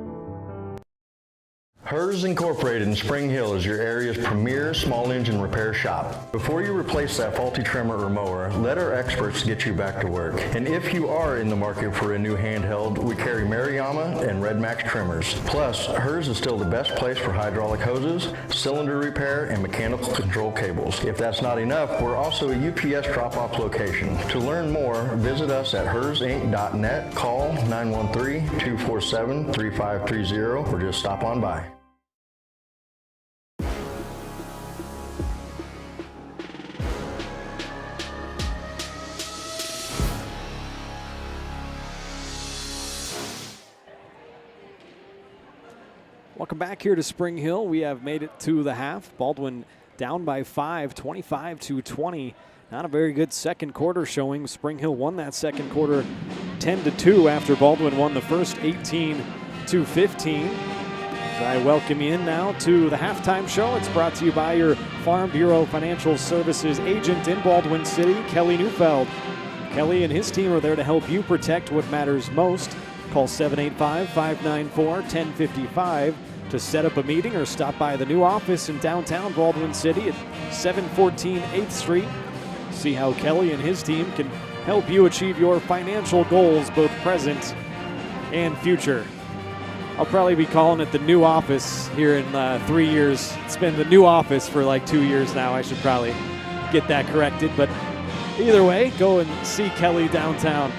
Hers Incorporated in Spring Hill is your area's premier small engine repair shop. Before you replace that faulty trimmer or mower, let our experts get you back to work. And if you are in the market for a new handheld, we carry Maruyama and Red Max trimmers. Plus, Hers is still the best place for hydraulic hoses, cylinder repair, and mechanical control cables. If that's not enough, we're also a UPS drop-off location. To learn more, visit us at hersinc.net, call 913-247-3530, or just stop on by. Welcome back here to Spring Hill. We have made it to the half. Baldwin down by 5, 25-20. Not a very good second quarter showing. Spring Hill won that second quarter 10-2 after Baldwin won the first 18-15. As I welcome you in now to the halftime show. It's brought to you by your Farm Bureau Financial Services agent in Baldwin City, Kelly Neufeld. Kelly and his team are there to help you protect what matters most. Call 785-594-1055 to set up a meeting or stop by the new office in downtown Baldwin City at 714 8th Street. See how Kelly and his team can help you achieve your financial goals, both present and future. I'll probably be calling it the new office here in 3 years. It's been the new office for like 2 years now. I should probably get that corrected. But either way, go and see Kelly downtown.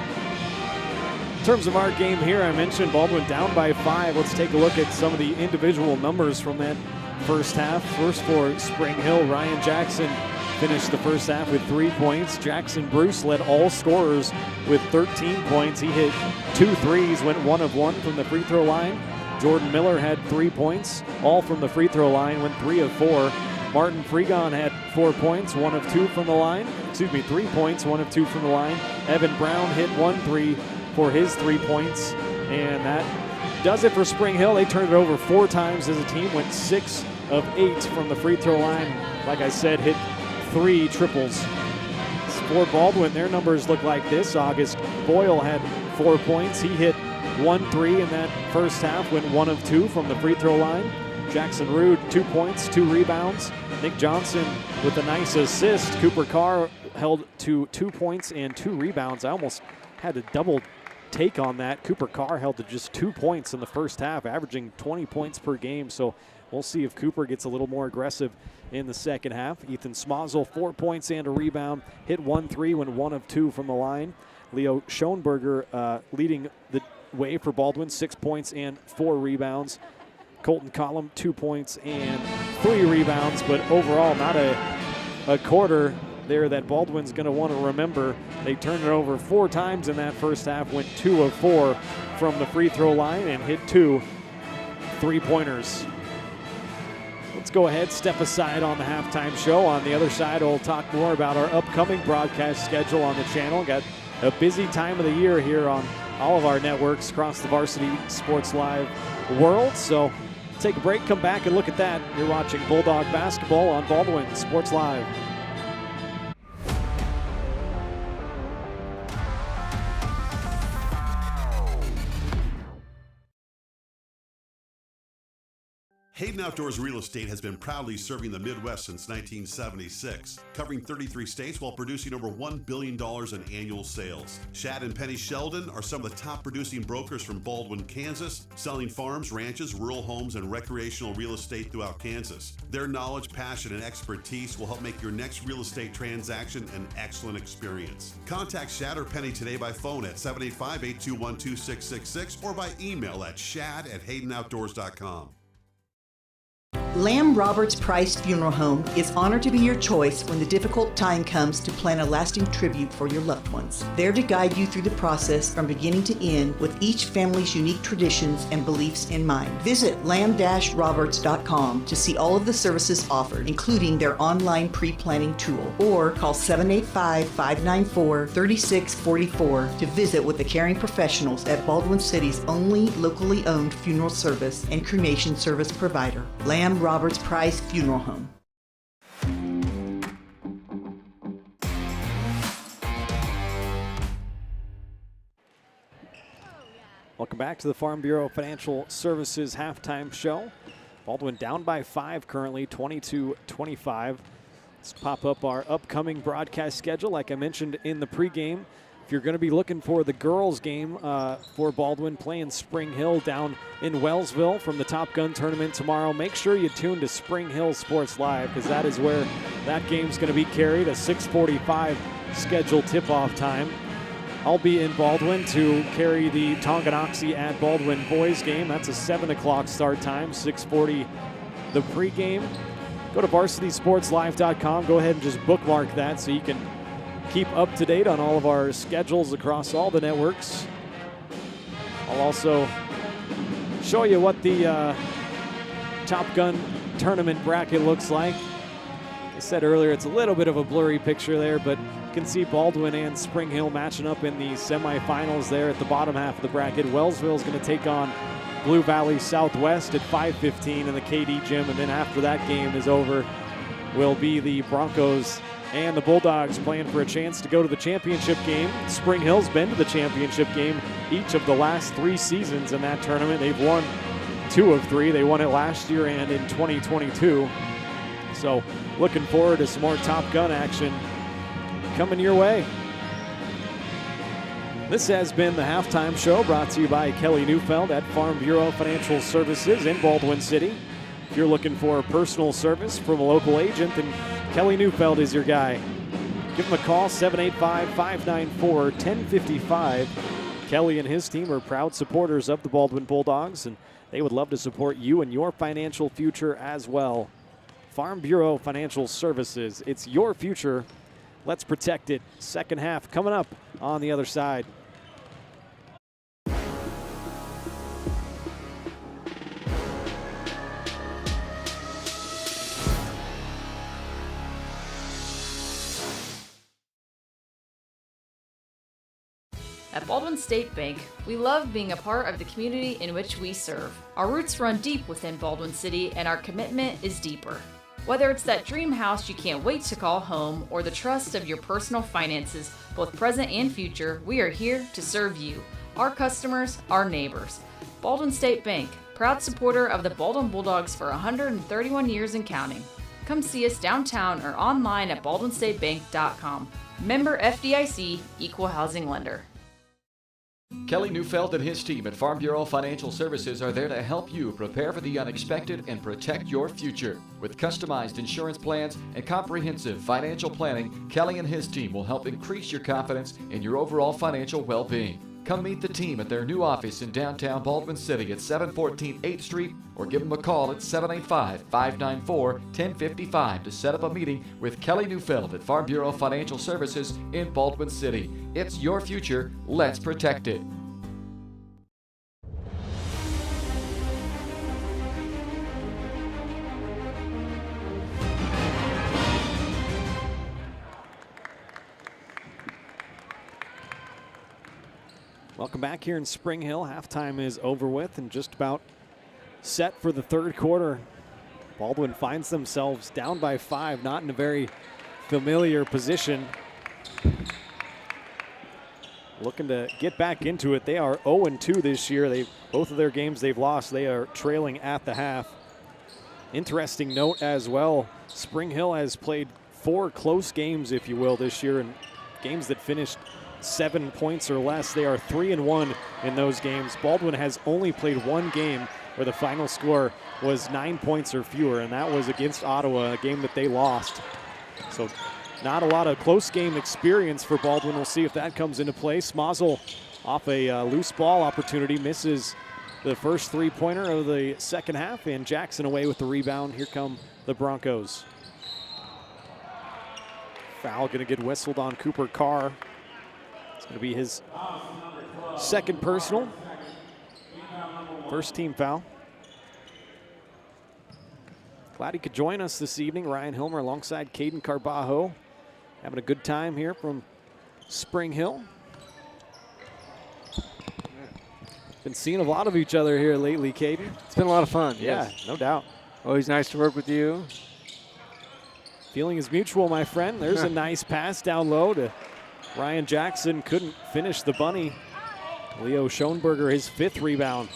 In terms of our game here, I mentioned Baldwin down by 5. Let's take a look at some of the individual numbers from that first half. First for Spring Hill, Ryan Jackson finished the first half with 3 points. Jackson Bruce led all scorers with 13 points. He hit 2 threes, went 1 of 1 from the free throw line. Jordan Miller had 3 points, all from the free throw line, went 3 of 4. Martin Fregon had 4 points, 1 of 2 from the line. 3 points, 1 of 2 from the line. Evan Brown hit 1 3 for his 3 points. And that does it for Spring Hill. They turned it over 4 times as a team, went 6 of 8 from the free throw line. Like I said, hit 3 triples. For Baldwin, their numbers look like this. August Boyle had 4 points. He hit 1 3 in that first half, went 1 of 2 from the free throw line. Jackson Rude, 2 points, 2 rebounds. Nick Johnson with a nice assist. Cooper Carr held to 2 points and 2 rebounds. I almost had to double take on that. Cooper Carr held to just 2 points in the first half, averaging 20 points per game. So we'll see if Cooper gets a little more aggressive in the second half. Ethan Smozzle, 4 points and a rebound. Hit 1 3, went 1 of 2 from the line. Leo Schoenberger leading the way for Baldwin, 6 points and 4 rebounds. Colton Collum, 2 points and 3 rebounds, but overall not a quarter there that Baldwin's going to want to remember. They turned it over 4 times in that first half, went 2 of 4 from the free throw line and hit 2 3-pointers. Let's go ahead, step aside on the halftime show. On the other side, we'll talk more about our upcoming broadcast schedule on the channel. Got a busy time of the year here on all of our networks across the Varsity Sports Live world. So take a break, come back and look at that. You're watching Bulldog basketball on Baldwin Sports Live. Hayden Outdoors Real Estate has been proudly serving the Midwest since 1976, covering 33 states while producing over $1 billion in annual sales. Shad and Penny Sheldon are some of the top producing brokers from Baldwin, Kansas, selling farms, ranches, rural homes, and recreational real estate throughout Kansas. Their knowledge, passion, and expertise will help make your next real estate transaction an excellent experience. Contact Shad or Penny today by phone at 785-821-2666 or by email at shad@haydenoutdoors.com. Lamb Roberts Price Funeral Home is honored to be your choice when the difficult time comes to plan a lasting tribute for your loved ones. There to guide you through the process from beginning to end with each family's unique traditions and beliefs in mind. Visit lamb-roberts.com to see all of the services offered, including their online pre-planning tool, or call 785-594-3644 to visit with the caring professionals at Baldwin City's only locally owned funeral service and cremation service provider, Lamb Roberts Price Funeral Home. Welcome back to the Farm Bureau Financial Services halftime show. Baldwin down by 5 currently, 22-25. Let's pop up our upcoming broadcast schedule. Like I mentioned in the pregame, if you're going to be looking for the girls game for Baldwin playing Spring Hill down in Wellsville from the Top Gun tournament tomorrow, make sure you tune to Spring Hill Sports Live, because that is where that game's going to be carried, a 6:45 scheduled tip-off time. I'll be in Baldwin to carry the Tonganoxie at Baldwin boys game. That's a 7 o'clock start time, 6:40 the pregame. Go to varsitysportslive.com. Go ahead and just bookmark that so you can keep up to date on all of our schedules across all the networks. I'll also show you what the Top Gun tournament bracket looks like. I said earlier, it's a little bit of a blurry picture there, but you can see Baldwin and Spring Hill matching up in the semifinals there at the bottom half of the bracket. Wellsville is going to take on Blue Valley Southwest at 5:15 in the KD gym, and then after that game is over will be the Broncos and the Bulldogs playing for a chance to go to the championship game. Spring Hill's been to the championship game each of the last 3 seasons in that tournament. They've won 2 of 3. They won it last year and in 2022. So looking forward to some more Top Gun action coming your way. This has been the halftime show brought to you by Kelly Neufeld at Farm Bureau Financial Services in Baldwin City. If you're looking for personal service from a local agent, then Kelly Neufeld is your guy. Give him a call, 785-594-1055. Kelly and his team are proud supporters of the Baldwin Bulldogs, and they would love to support you and your financial future as well. Farm Bureau Financial Services, it's your future. Let's protect it. Second half coming up on the other side. At Baldwin State Bank, we love being a part of the community in which we serve. Our roots run deep within Baldwin City, and our commitment is deeper. Whether it's that dream house you can't wait to call home or the trust of your personal finances, both present and future, we are here to serve you, our customers, our neighbors. Baldwin State Bank, proud supporter of the Baldwin Bulldogs for 131 years and counting. Come see us downtown or online at baldwinstatebank.com. Member FDIC, Equal Housing Lender. Kelly Neufeld and his team at Farm Bureau Financial Services are there to help you prepare for the unexpected and protect your future. With customized insurance plans and comprehensive financial planning, Kelly and his team will help increase your confidence in your overall financial well-being. Come meet the team at their new office in downtown Baldwin City at 714 8th Street or give them a call at 785-594-1055 to set up a meeting with Kelly Neufeld at Farm Bureau Financial Services in Baldwin City. It's your future. Let's protect it. Welcome back here in Spring Hill. Halftime is over with and just about set for the third quarter. Baldwin finds themselves down by 5, not in a very familiar position. Looking to get back into it. They are 0-2 this year. Both of their games they've lost, they are trailing at the half. Interesting note as well, Spring Hill has played 4 close games, if you will, this year, and games that finished 7 points or less. They are 3-1 in those games. Baldwin has only played 1 game where the final score was 9 points or fewer, and that was against Ottawa, a game that they lost. So not a lot of close game experience for Baldwin. We'll see if that comes into play. Smazel off a loose ball opportunity misses the first 3-pointer of the second half, and Jackson away with the rebound. Here come the Broncos. Foul going to get whistled on Cooper Carr. It's going to be his second personal. First team foul. Glad he could join us this evening. Ryan Hilmer alongside Caden Carbajo. Having a good time here from Spring Hill. Been seeing a lot of each other here lately, Caden. It's been a lot of fun. Yeah, yes. No doubt. Always nice to work with you. Feeling is mutual, my friend. There's a nice pass down low to Ryan Jackson. Couldn't finish the bunny. Leo Schoenberger, his 5th rebound.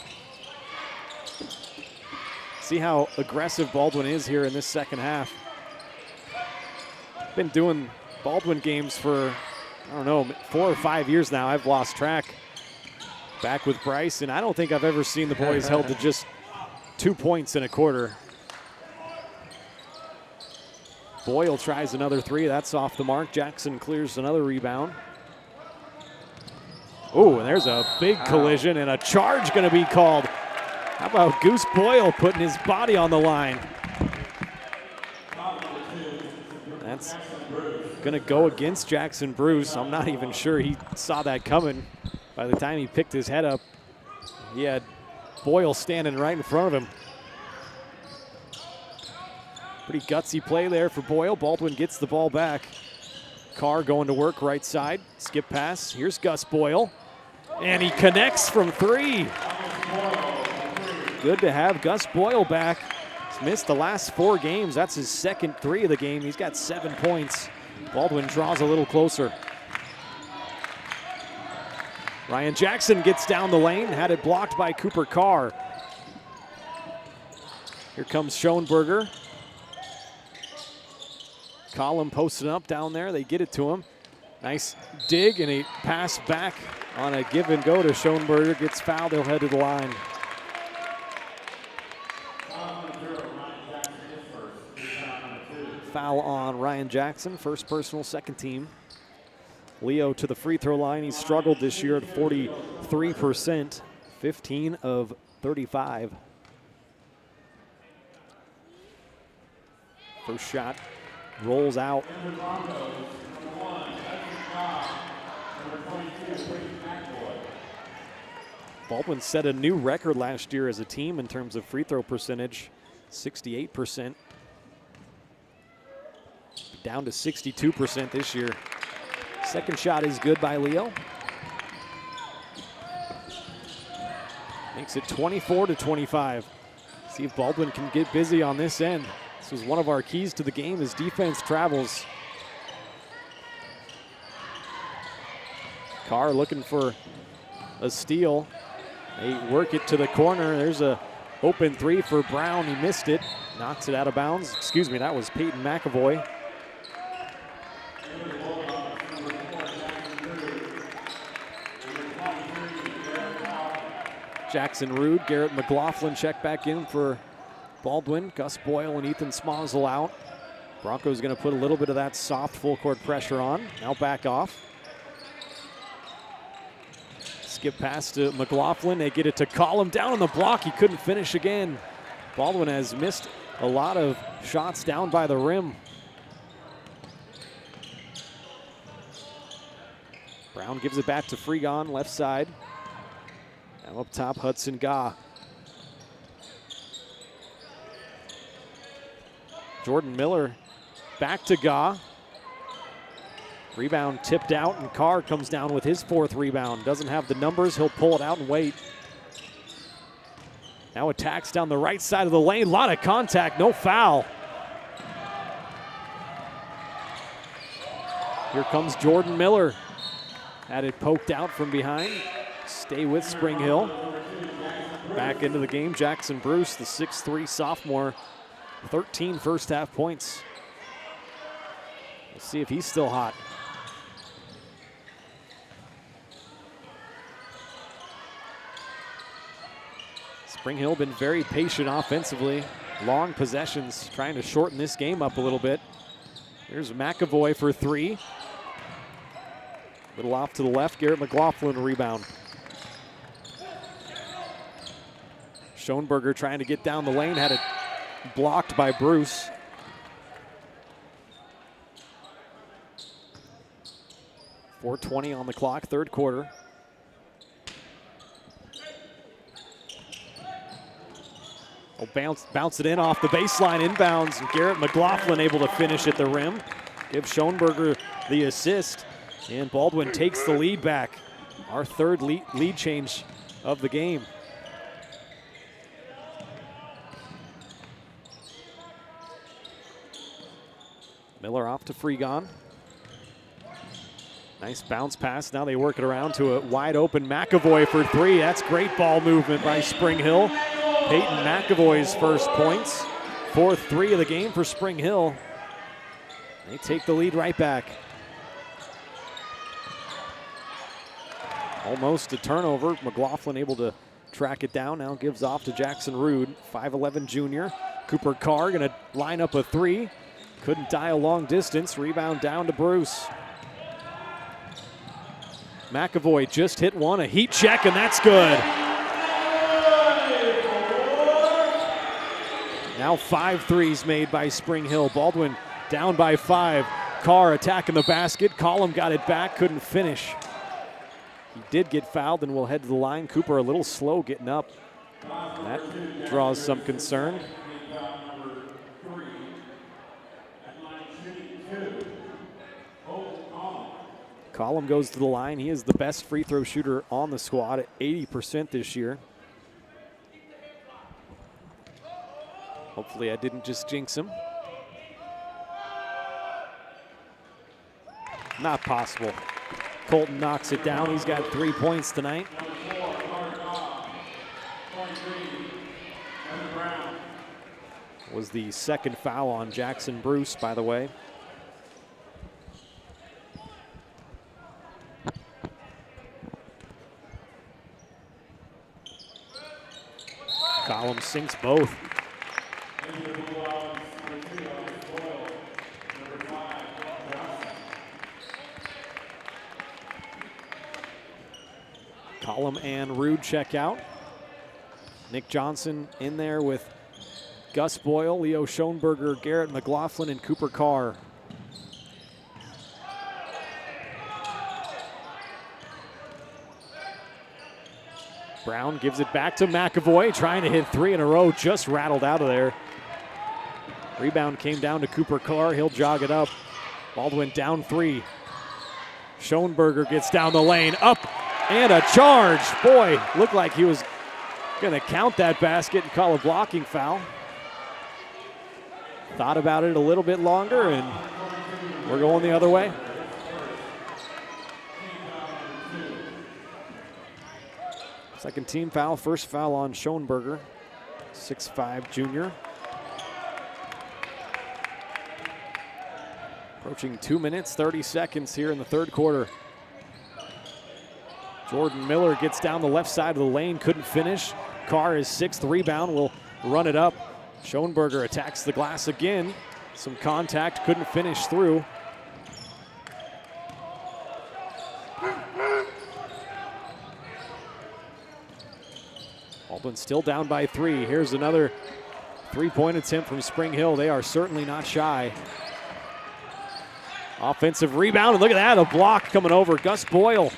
See how aggressive Baldwin is here in this second half. Been doing Baldwin games for, I don't know, 4 or 5 years now. I've lost track. Back with Bryce, and I don't think I've ever seen the boys held to just 2 points in a quarter. Boyle tries another 3. That's off the mark. Jackson clears another rebound. Oh, and there's a big collision and a charge going to be called. How about Goose Boyle putting his body on the line? That's going to go against Jackson Bruce. I'm not even sure he saw that coming. By the time he picked his head up, he had Boyle standing right in front of him. Pretty gutsy play there for Boyle. Baldwin gets the ball back. Carr going to work right side. Skip pass. Here's Gus Boyle. And he connects from 3. Good to have Gus Boyle back. He's missed the last 4 games. That's his second 3 of the game. He's got 7 points. Baldwin draws a little closer. Ryan Jackson gets down the lane. Had it blocked by Cooper Carr. Here comes Schoenberger. Collum posted up down there. They get it to him. Nice dig and a pass back on a give and go to Schoenberger. Gets fouled. He'll head to the line. Foul on Ryan Jackson. First personal, second team. Leo to the free throw line. He's struggled this year at 43%. 15 of 35. First shot rolls out. Baldwin set a new record last year as a team in terms of free throw percentage, 68%. Down to 62% this year. Second shot is good by Leo. Makes it 24-25. See if Baldwin can get busy on this end. This was one of our keys to the game as defense travels. Carr looking for a steal. They work it to the corner. There's a open 3 for Brown. He missed it. Knocks it out of bounds. Excuse me, that was Peyton McAvoy. Jackson Rude, Garrett McLaughlin check back in for Baldwin. Gus Boyle and Ethan Smazel out. Broncos going to put a little bit of that soft full court pressure on. Now back off. Skip pass to McLaughlin. They get it to Collum. Down on the block. He couldn't finish again. Baldwin has missed a lot of shots down by the rim. Brown gives it back to Freegon, left side. Now up top, Hudson Gah. Jordan Miller back to Gah. Rebound tipped out, and Carr comes down with his 4th rebound. Doesn't have the numbers, he'll pull it out and wait. Now attacks down the right side of the lane. A lot of contact, no foul. Here comes Jordan Miller. Had it poked out from behind. Stay with Spring Hill. Back into the game, Jackson Bruce, the 6'3" sophomore. 13 first half points. We'll see if he's still hot. Spring Hill been very patient offensively. Long possessions, trying to shorten this game up a little bit. Here's McAvoy for 3. Little off to the left, Garrett McLaughlin rebound. Schoenberger trying to get down the lane, had it blocked by Bruce. .420 on the clock, third quarter. Will bounce it in off the baseline, inbounds. Garrett McLaughlin able to finish at the rim. Give Schoenberger the assist, and Baldwin takes the lead back. Our third lead change of the game. Miller off to Freegon. Nice bounce pass. Now they work it around to a wide open McAvoy for 3. That's great ball movement by Spring Hill. Peyton McAvoy's first points. 4th 3 of the game for Spring Hill. They take the lead right back. Almost a turnover. McLaughlin able to track it down. Now gives off to Jackson Rude, 5'11" junior. Cooper Carr gonna line up a 3. Couldn't die a long distance. Rebound down to Bruce. McAvoy just hit one, a heat check, and that's good. Now 5 threes made by Spring Hill. Baldwin down by 5. Carr attacking the basket. Collum got it back, couldn't finish. He did get fouled and will head to the line. Cooper a little slow getting up. That draws some concern. Collum goes to the line. He is the best free throw shooter on the squad at 80% this year. Hopefully I didn't just jinx him. Not possible. Colton knocks it down. He's got 3 points tonight. Was the second foul on Jackson Bruce, by the way. Collum sinks both. Collum and Rude check out. Nick Johnson in there with Gus Boyle, Leo Schoenberger, Garrett McLaughlin, and Cooper Carr. Brown gives it back to McAvoy, trying to hit 3 in a row, just rattled out of there. Rebound came down to Cooper Carr. He'll jog it up. Baldwin down 3. Schoenberger gets down the lane, up, and a charge. Boy, looked like he was going to count that basket and call a blocking foul. Thought about it a little bit longer, and we're going the other way. Second team foul, first foul on Schoenberger, 6'5" junior. Approaching 2 minutes, 30 seconds here in the third quarter. Jordan Miller gets down the left side of the lane, couldn't finish. Carr, his 6th rebound, will run it up. Schoenberger attacks the glass again. Some contact, couldn't finish through. Baldwin still down by 3. Here's another three-point attempt from Spring Hill. They are certainly not shy. Offensive rebound, and look at that, a block coming over. Gus Boyle.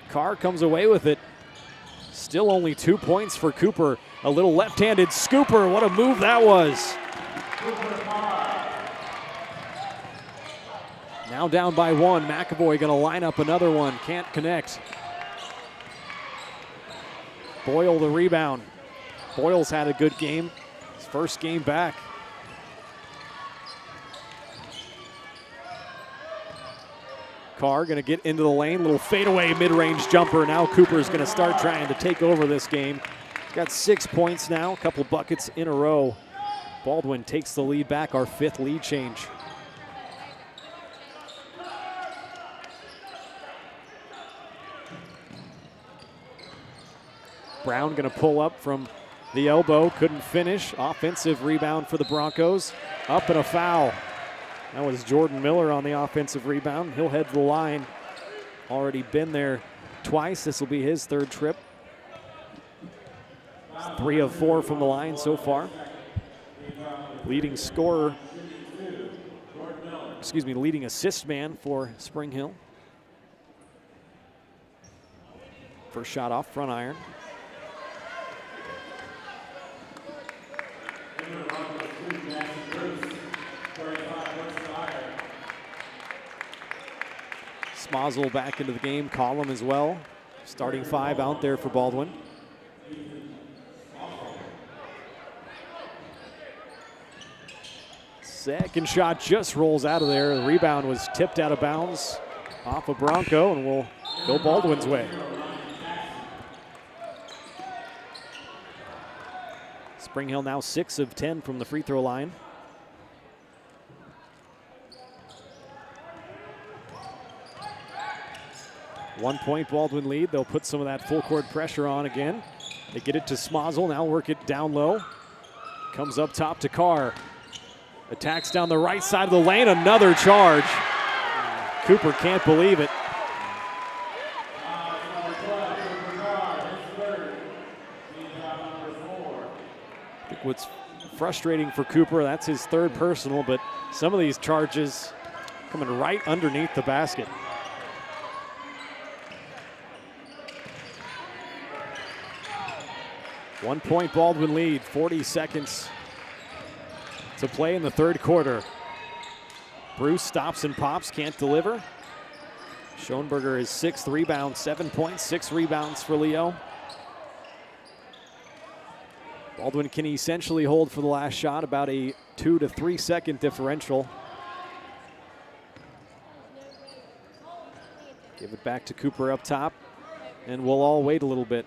Carr comes away with it. Still only 2 points for Cooper. A little left-handed scooper. What a move that was. Now down by 1. McAvoy going to line up another one. Can't connect. Boyle the rebound. Boyle's had a good game. His first game back. Carr going to get into the lane. Little fadeaway mid-range jumper. Now Cooper's going to start trying to take over this game. Got 6 points now. A couple buckets in a row. Baldwin takes the lead back. Our 5th lead change. Brown going to pull up from the elbow, couldn't finish. Offensive rebound for the Broncos. Up and a foul. That was Jordan Miller on the offensive rebound. He'll head to the line. Already been there twice. This will be his 3rd trip. 3 of 4 from the line so far. Leading scorer, leading assist man for Spring Hill. First shot off front iron. Smazel back into the game, Collum as well. Starting 5 out there for Baldwin. Second shot just rolls out of there. The rebound was tipped out of bounds off of Bronco and will go Baldwin's way. Spring Hill now 6 of 10 from the free throw line. One point Baldwin lead. They'll put some of that full court pressure on again. They get it to Smazel, now work it down low. Comes up top to Carr. Attacks down the right side of the lane, another charge. Cooper can't believe it. I think what's frustrating for Cooper, that's his 3rd personal, but some of these charges coming right underneath the basket. One point Baldwin lead, 40 seconds to play in the 3rd quarter. Bruce stops and pops, can't deliver. Schoenberger is 6th rebound, 7 points, 6 rebounds for Leo. Baldwin can essentially hold for the last shot, about a 2 to 3 second differential. Give it back to Cooper up top, and we'll all wait a little bit.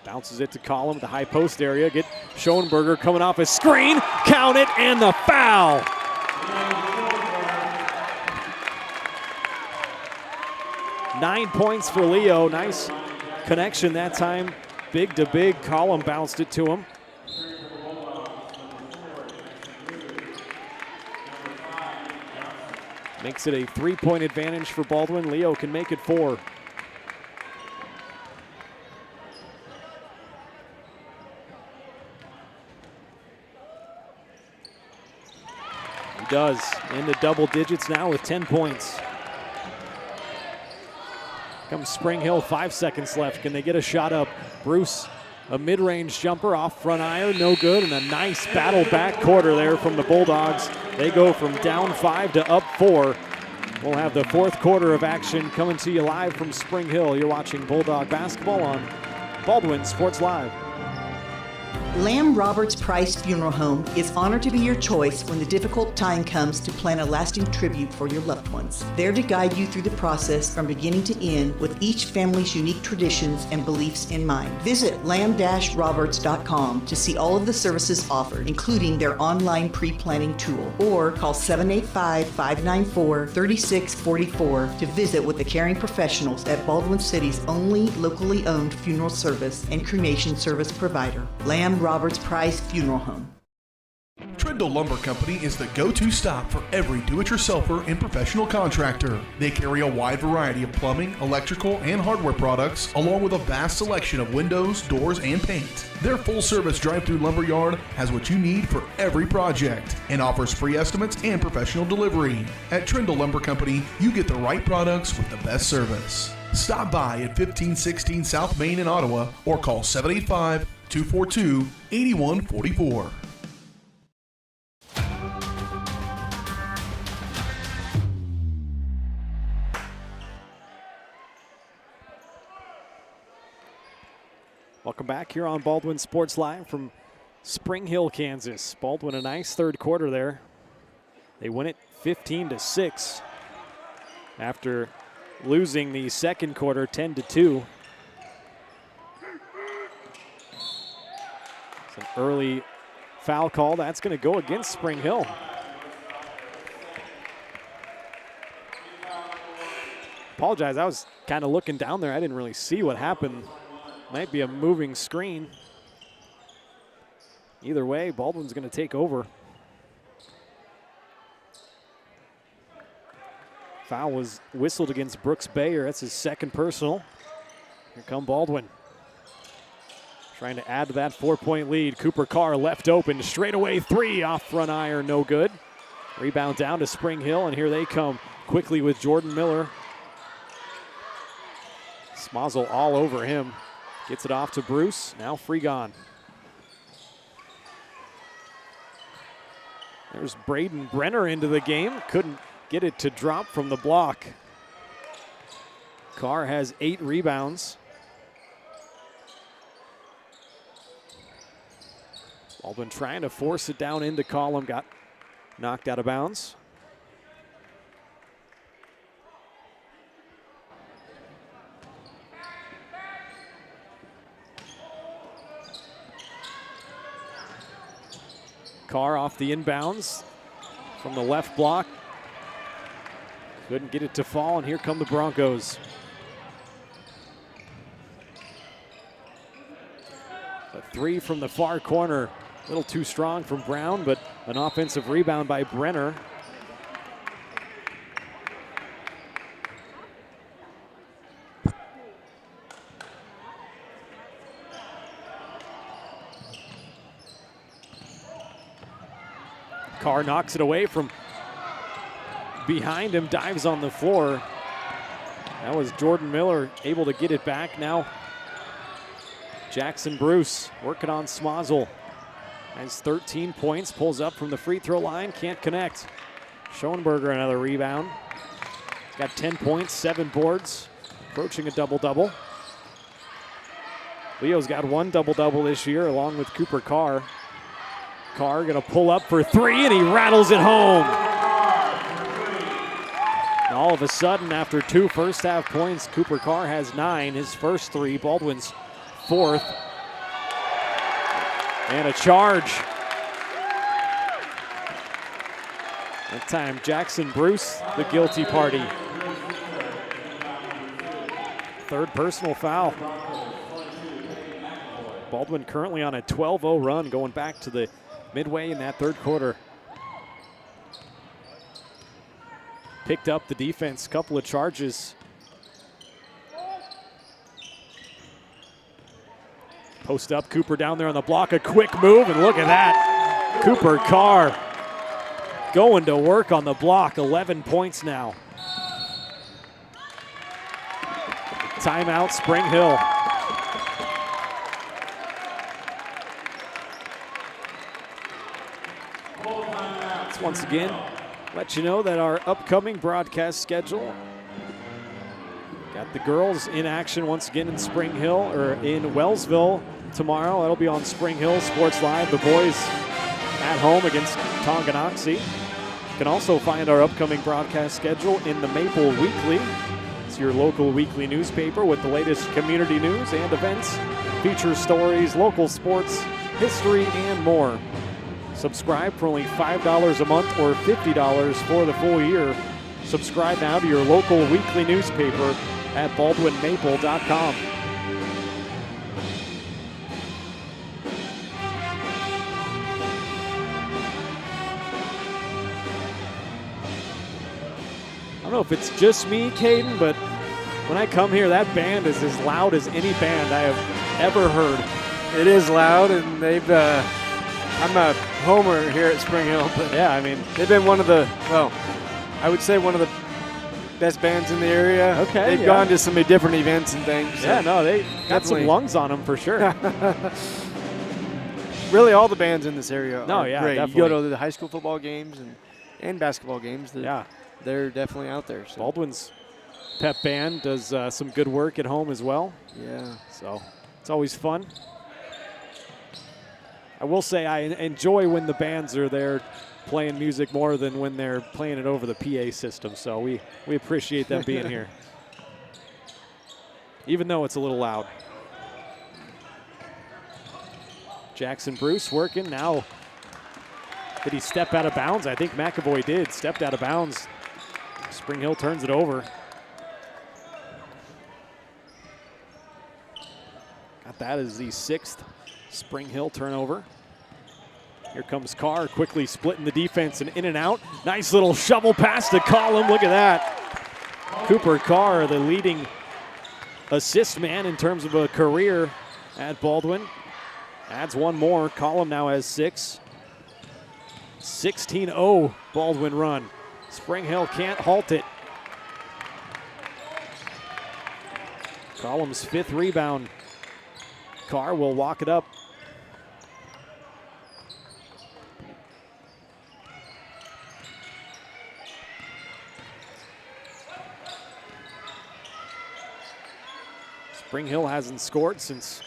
Bounces it to Collum, the high post area. Get Schoenberger coming off a screen. Count it, and the foul. Nine points for Leo. Nice connection that time. Big to big. Collum bounced it to him. Makes it a 3-point advantage for Baldwin. Leo can make it 4. He does, into double digits now with 10 points. Comes Spring Hill, 5 seconds left. Can they get a shot up? Bruce, a mid-range jumper off front iron, no good, and a nice battle back quarter there from the Bulldogs. They go from down 5 to up 4. We'll have the 4th quarter of action coming to you live from Spring Hill. You're watching Bulldog basketball on Baldwin Sports Live. Lamb Roberts Price Funeral Home is honored to be your choice when the difficult time comes to plan a lasting tribute for your loved ones. There to guide you through the process from beginning to end with each family's unique traditions and beliefs in mind. Visit lamb-roberts.com to see all of the services offered, including their online pre-planning tool, or call 785-594-3644 to visit with the caring professionals at Baldwin City's only locally owned funeral service and cremation service provider, Lamb Roberts Price Funeral Home. Trindle Lumber Company is the go-to stop for every do-it-yourselfer and professional contractor. They carry a wide variety of plumbing, electrical, and hardware products, along with a vast selection of windows, doors, and paint. Their full-service drive-through lumber yard has what you need for every project and offers free estimates and professional delivery. At Trindle Lumber Company, you get the right products with the best service. Stop by at 1516 South Main in Ottawa or call 785-242-8144. Welcome back here on Baldwin Sports Live from Spring Hill, Kansas. Baldwin, a nice third quarter there. They win it 15-6 after losing the second quarter 10-2. It's an early foul call. That's going to go against Spring Hill. Apologize, I was kind of looking down there. I didn't really see what happened. Might be a moving screen. Either way, Baldwin's going to take over. Foul was whistled against Brooks Bayer. That's his second personal. Here come Baldwin. Trying to add to that 4-point lead. Cooper Carr left open. Straightaway three off front iron. No good. Rebound down to Spring Hill, and here they come quickly with Jordan Miller. Smazel all over him. Gets it off to Bruce. Now Freegon. There's Braden Brenner into the game. Couldn't get it to drop from the block. Carr has 8 rebounds. Baldwin trying to force it down into Column. Got knocked out of bounds. Carr off the inbounds from the left block. Couldn't get it to fall, and here come the Broncos. A three from the far corner. A little too strong from Brown, but an offensive rebound by Brenner. Carr knocks it away from behind him, dives on the floor. That was Jordan Miller able to get it back. Now Jackson Bruce working on Smazel. Has 13 points, pulls up from the free throw line, can't connect. Schoenberger another rebound. He's got 10 points, 7 boards, approaching a double-double. Leo's got 1 double-double this year along with Cooper Carr. Carr gonna pull up for 3, and he rattles it home. And all of a sudden, after 2 first-half points, Cooper Carr has 9, his first 3, Baldwin's 4th. And a charge. That time, Jackson Bruce, the guilty party. 3rd personal foul. Baldwin currently on a 12-0 run, going back to the midway in that 3rd quarter. Picked up the defense, couple of charges. Post up, Cooper down there on the block, a quick move, and look at that. Cooper Carr going to work on the block, 11 points now. Timeout, Spring Hill. Let's once again let you know that our upcoming broadcast schedule. Got the girls in action once again in Spring Hill, or in Wellsville, tomorrow. That'll be on Spring Hill Sports Live. The boys at home against Tonganoxie. You can also find our upcoming broadcast schedule in the Maple Weekly. It's your local weekly newspaper with the latest community news and events, feature stories, local sports, history, and more. Subscribe for only $5 a month or $50 for the full year. Subscribe now to your local weekly newspaper at baldwinmaple.com. I don't know if it's just me, Caden, but when I come here, that band is as loud as any band I have ever heard. It is loud, and they've, I'm a homer here at Spring Hill, but yeah, I mean, they've been one of the, well, I would say one of the best bands in the area. Okay, they've gone to some different events and things. Yeah, so no, they got some lungs on them for sure. Really, all the bands in this area are great. Definitely. You go to the high school football games and basketball games. They're definitely out there. So. Baldwin's pep band does some good work at home as well. Yeah. So it's always fun. I will say I enjoy when the bands are there playing music more than when they're playing it over the PA system. So we appreciate them being here, even though it's a little loud. Jackson Bruce working now. Did he step out of bounds? I think McAvoy did. Stepped out of bounds. Spring Hill turns it over. Got that as the 6th Spring Hill turnover. Here comes Carr, quickly splitting the defense and in and out. Nice little shovel pass to Collum. Look at that. Cooper Carr, the leading assist man in terms of a career at Baldwin. Adds one more. Collum now has 6. 16-0 Baldwin run. Spring Hill can't halt it. Collum's 5th rebound. Carr will walk it up. Spring Hill hasn't scored since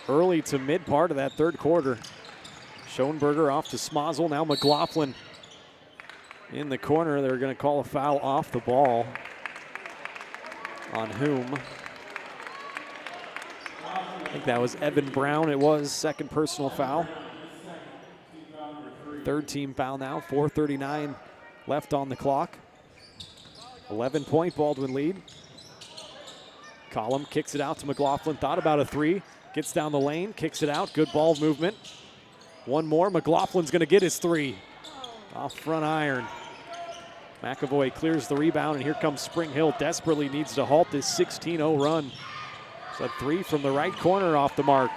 early to mid part of that third quarter. Schoenberger off to Smazel. Now McLaughlin in the corner. They're going to call a foul off the ball. On whom? I think that was Evan Brown. It was 2nd personal foul. 3rd team foul now. 4:39 left on the clock. 11-point Baldwin lead. Collum kicks it out to McLaughlin. Thought about a 3. Gets down the lane, kicks it out. Good ball movement. One more. McLaughlin's going to get his 3. Off front iron. McAvoy clears the rebound, and here comes Spring Hill. Desperately needs to halt this 16-0 run. So 3 from the right corner off the mark.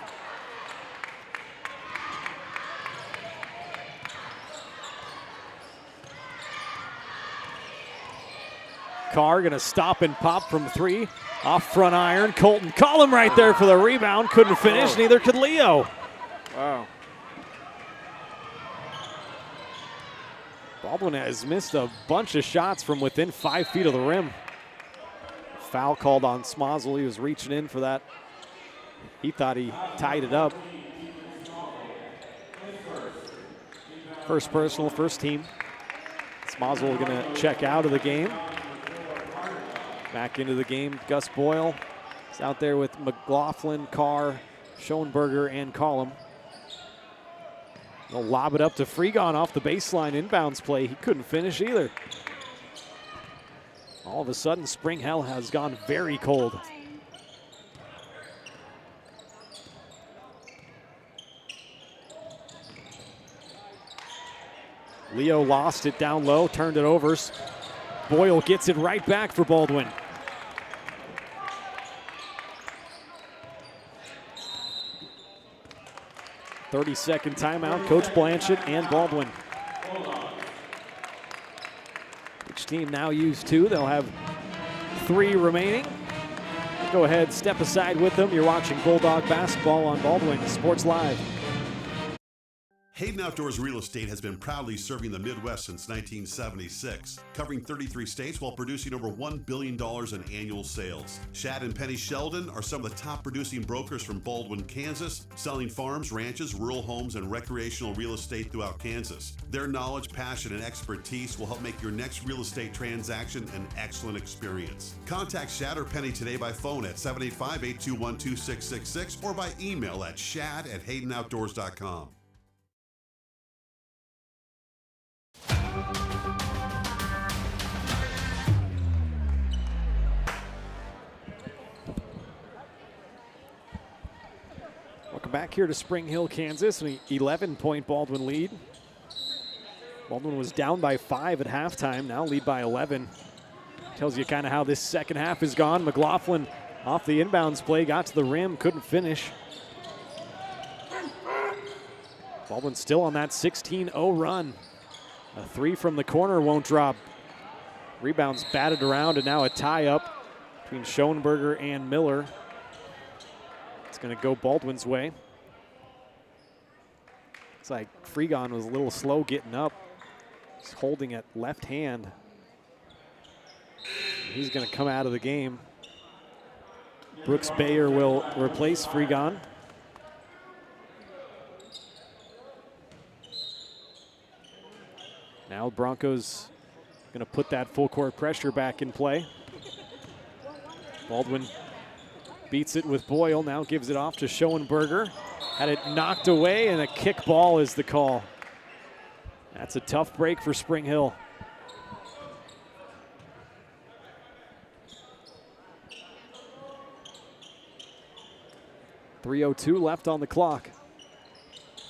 Carr going to stop and pop from 3. Off front iron. Colton Collum right there for the rebound. Couldn't finish, neither could Leo. Wow. Baldwin has missed a bunch of shots from within 5 feet of the rim. Foul called on Smazel. He was reaching in for that. He thought he tied it up. First personal, first team. Smazel going to check out of the game. Back into the game, Gus Boyle is out there with McLaughlin, Carr, Schoenberger, and Collum. They'll lob it up to Freegon off the baseline inbounds play. He couldn't finish either. All of a sudden, Spring Hill has gone very cold. Leo lost it down low, turned it over. Boyle gets it right back for Baldwin. .30-second timeout, Coach Blanchett and Baldwin. Each team now use 2. They'll have 3 remaining. Go ahead, step aside with them. You're watching Bulldog basketball on Baldwin Sports Live. Hayden Outdoors Real Estate has been proudly serving the Midwest since 1976, covering 33 states while producing over $1 billion in annual sales. Shad and Penny Sheldon are some of the top producing brokers from Baldwin, Kansas, selling farms, ranches, rural homes, and recreational real estate throughout Kansas. Their knowledge, passion, and expertise will help make your next real estate transaction an excellent experience. Contact Shad or Penny today by phone at 785-821-2666 or by email at shad@haydenoutdoors.com. Welcome back here to Spring Hill, Kansas. An 11-point Baldwin lead. Baldwin was down by 5 at halftime, now lead by 11. Tells you kind of how this second half has gone. McLaughlin off the inbounds play, got to the rim, couldn't finish. Baldwin still on that 16-0 run. A 3 from the corner won't drop. Rebounds batted around, and now a tie-up between Schoenberger and Miller. It's going to go Baldwin's way. Looks like Fregon was a little slow getting up. He's holding it left hand. He's going to come out of the game. Brooks Bayer will replace Fregon. Now Broncos going to put that full court pressure back in play. Baldwin beats it with Boyle, now gives it off to Schoenberger. Had it knocked away, and a kick ball is the call. That's a tough break for Spring Hill. .302 left on the clock.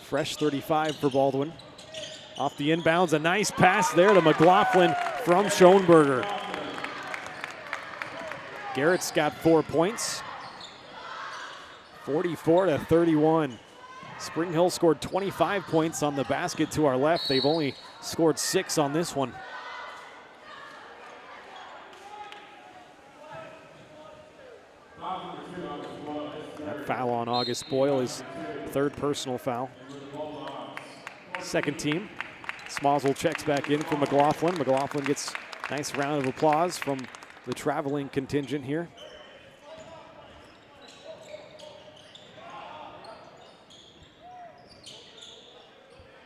Fresh 35 for Baldwin. Off the inbounds, a nice pass there to McLaughlin from Schoenberger. Garrett's got 4 points. 44-31. Spring Hill scored 25 points on the basket to our left. They've only scored 6 on this one. That foul on August Boyle is third personal foul. Second team. Smazel checks back in for McLaughlin. McLaughlin gets a nice round of applause from the traveling contingent here.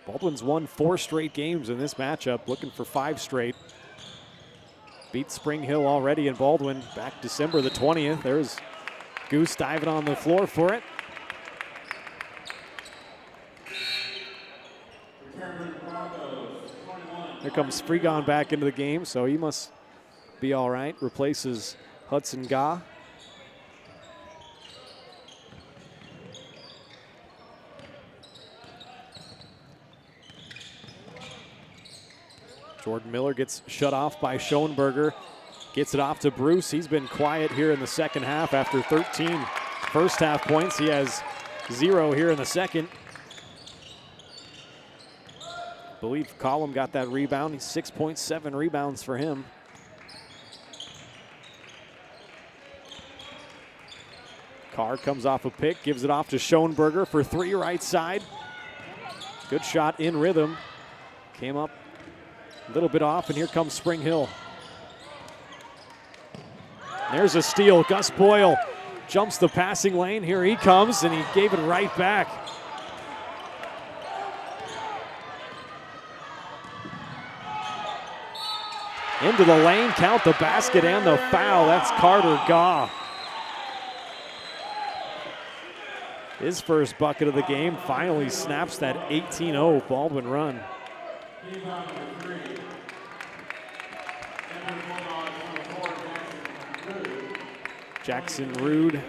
Baldwin's won 4 straight games in this matchup, looking for 5 straight. Beat Spring Hill already in Baldwin back December the 20th. There's Goose diving on the floor for it. Here comes Fregon back into the game, so he must be all right. Replaces Hudson Gah. Jordan Miller gets shut off by Schoenberger. Gets it off to Bruce. He's been quiet here in the second half after 13 first half points. He has 0 here in the second. I believe Collum got that rebound. He's 6.7 rebounds for him. Carr comes off a pick, gives it off to Schoenberger for 3 right side. Good shot in rhythm. Came up a little bit off, and here comes Spring Hill. There's a steal. Gus Boyle jumps the passing lane. Here he comes, and he gave it right back. Into the lane, count the basket and the foul. That's Carter Gah. His first bucket of the game finally snaps that 18-0 Baldwin run. Jackson Rude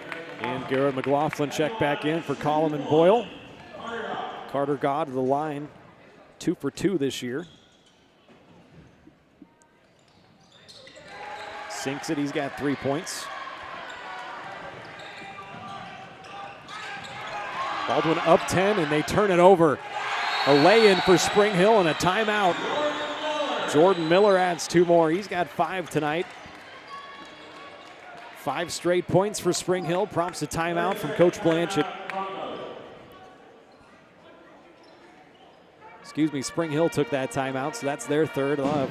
and Garrett McLaughlin check back in for Collum and Boyle. Carter Gah to the line, 2 for 2 this year. Sinks it, he's got 3 points. Baldwin up 10, and they turn it over. A lay-in for Spring Hill and a timeout. Jordan Miller adds 2 more. He's got 5 tonight. 5 straight points for Spring Hill. Prompts a timeout from Coach Blanchett. Spring Hill took that timeout, so that's their third. They'll have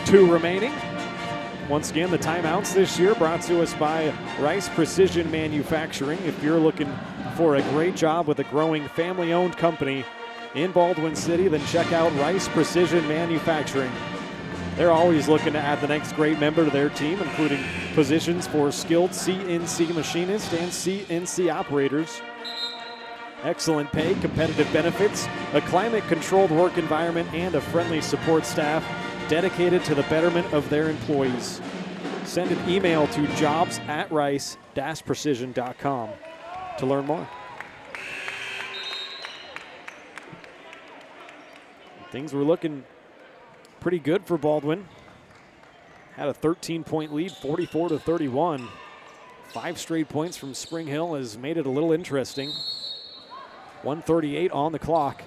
2 remaining. Once again, the timeouts this year brought to us by Rice Precision Manufacturing. If you're looking for a great job with a growing family-owned company in Baldwin City, then check out Rice Precision Manufacturing. They're always looking to add the next great member to their team, including positions for skilled CNC machinists and CNC operators. Excellent pay, competitive benefits, a climate-controlled work environment, and a friendly support staff dedicated to the betterment of their employees. Send an email to jobs@rice-precision.com to learn more. Things were looking pretty good for Baldwin. Had a 13-point lead, 44-31. 5 straight points from Spring Hill has made it a little interesting. 1:38 on the clock.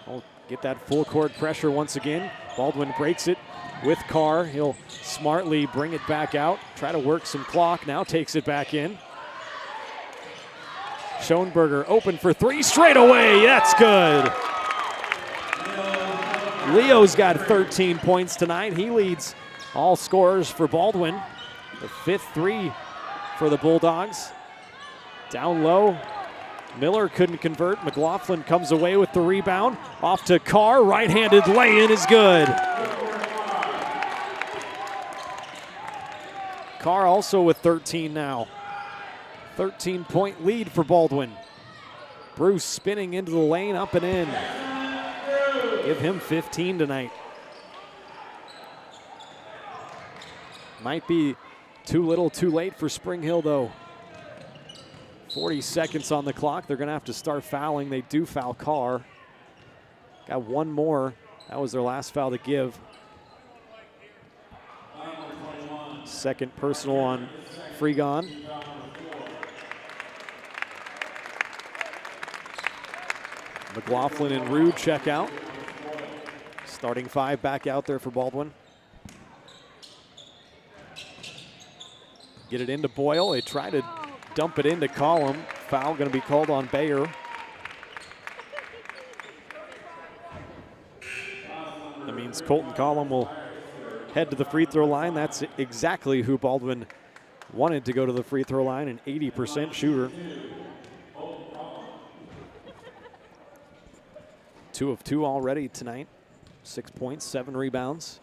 We'll get that full court pressure once again. Baldwin breaks it with Carr. He'll smartly bring it back out, try to work some clock, now takes it back in. Schoenberger open for 3 straight away. That's good. Leo's got 13 points tonight. He leads all scorers for Baldwin. The 5th 3 for the Bulldogs. Down low, Miller couldn't convert. McLaughlin comes away with the rebound. Off to Carr, right-handed lay-in is good. Carr also with 13 now. 13-point lead for Baldwin. Bruce spinning into the lane, up and in. Give him 15 tonight. Might be too little, too late for Spring Hill, though. 40 seconds on the clock. They're going to have to start fouling. They do foul Carr. Got one more. That was their last foul to give. Second personal on Freegon. McLaughlin and Rude check out. Starting 5 back out there for Baldwin. Get it into Boyle. They try to dump it into Collum. Foul going to be called on Bayer. That means Colton Collum will head to the free throw line. That's exactly who Baldwin wanted to go to the free throw line, an 80% shooter. 2 of 2 already tonight. 6 points, 7 rebounds.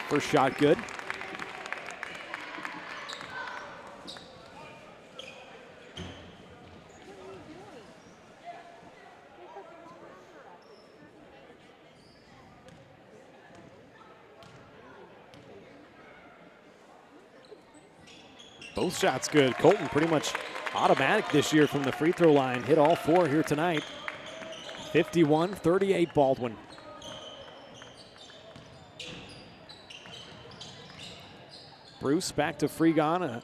First shot good. Both shots good. Colton pretty much automatic this year from the free throw line. Hit all 4 here tonight. 51-38 Baldwin. Bruce back to Freegon. A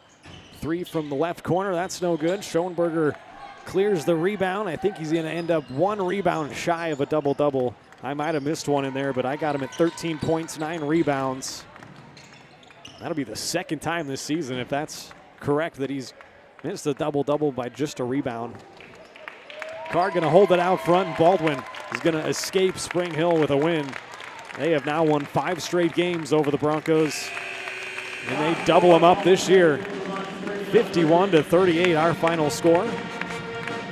3 from the left corner. That's no good. Schoenberger clears the rebound. I think he's going to end up 1 rebound shy of a double-double. I might have missed one in there, but I got him at 13 points, 9 rebounds. That'll be the second time this season, if that's correct, that he's missed a double-double by just a rebound. Carr going to hold it out front, and Baldwin is going to escape Spring Hill with a win. They have now won 5 straight games over the Broncos, and they double them up this year. 51-38, our final score.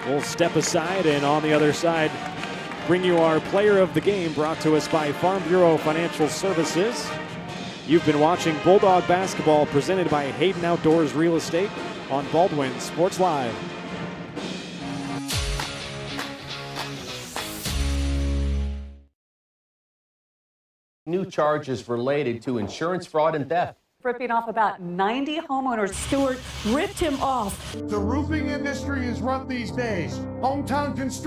We'll step aside, and on the other side, bring you our player of the game, brought to us by Farm Bureau Financial Services. You've been watching Bulldog Basketball, presented by Hayden Outdoors Real Estate on Baldwin Sports Live. New charges related to insurance fraud and theft. Ripping off about 90 homeowners. Stewart ripped him off. The roofing industry is rough these days. Hometown Construction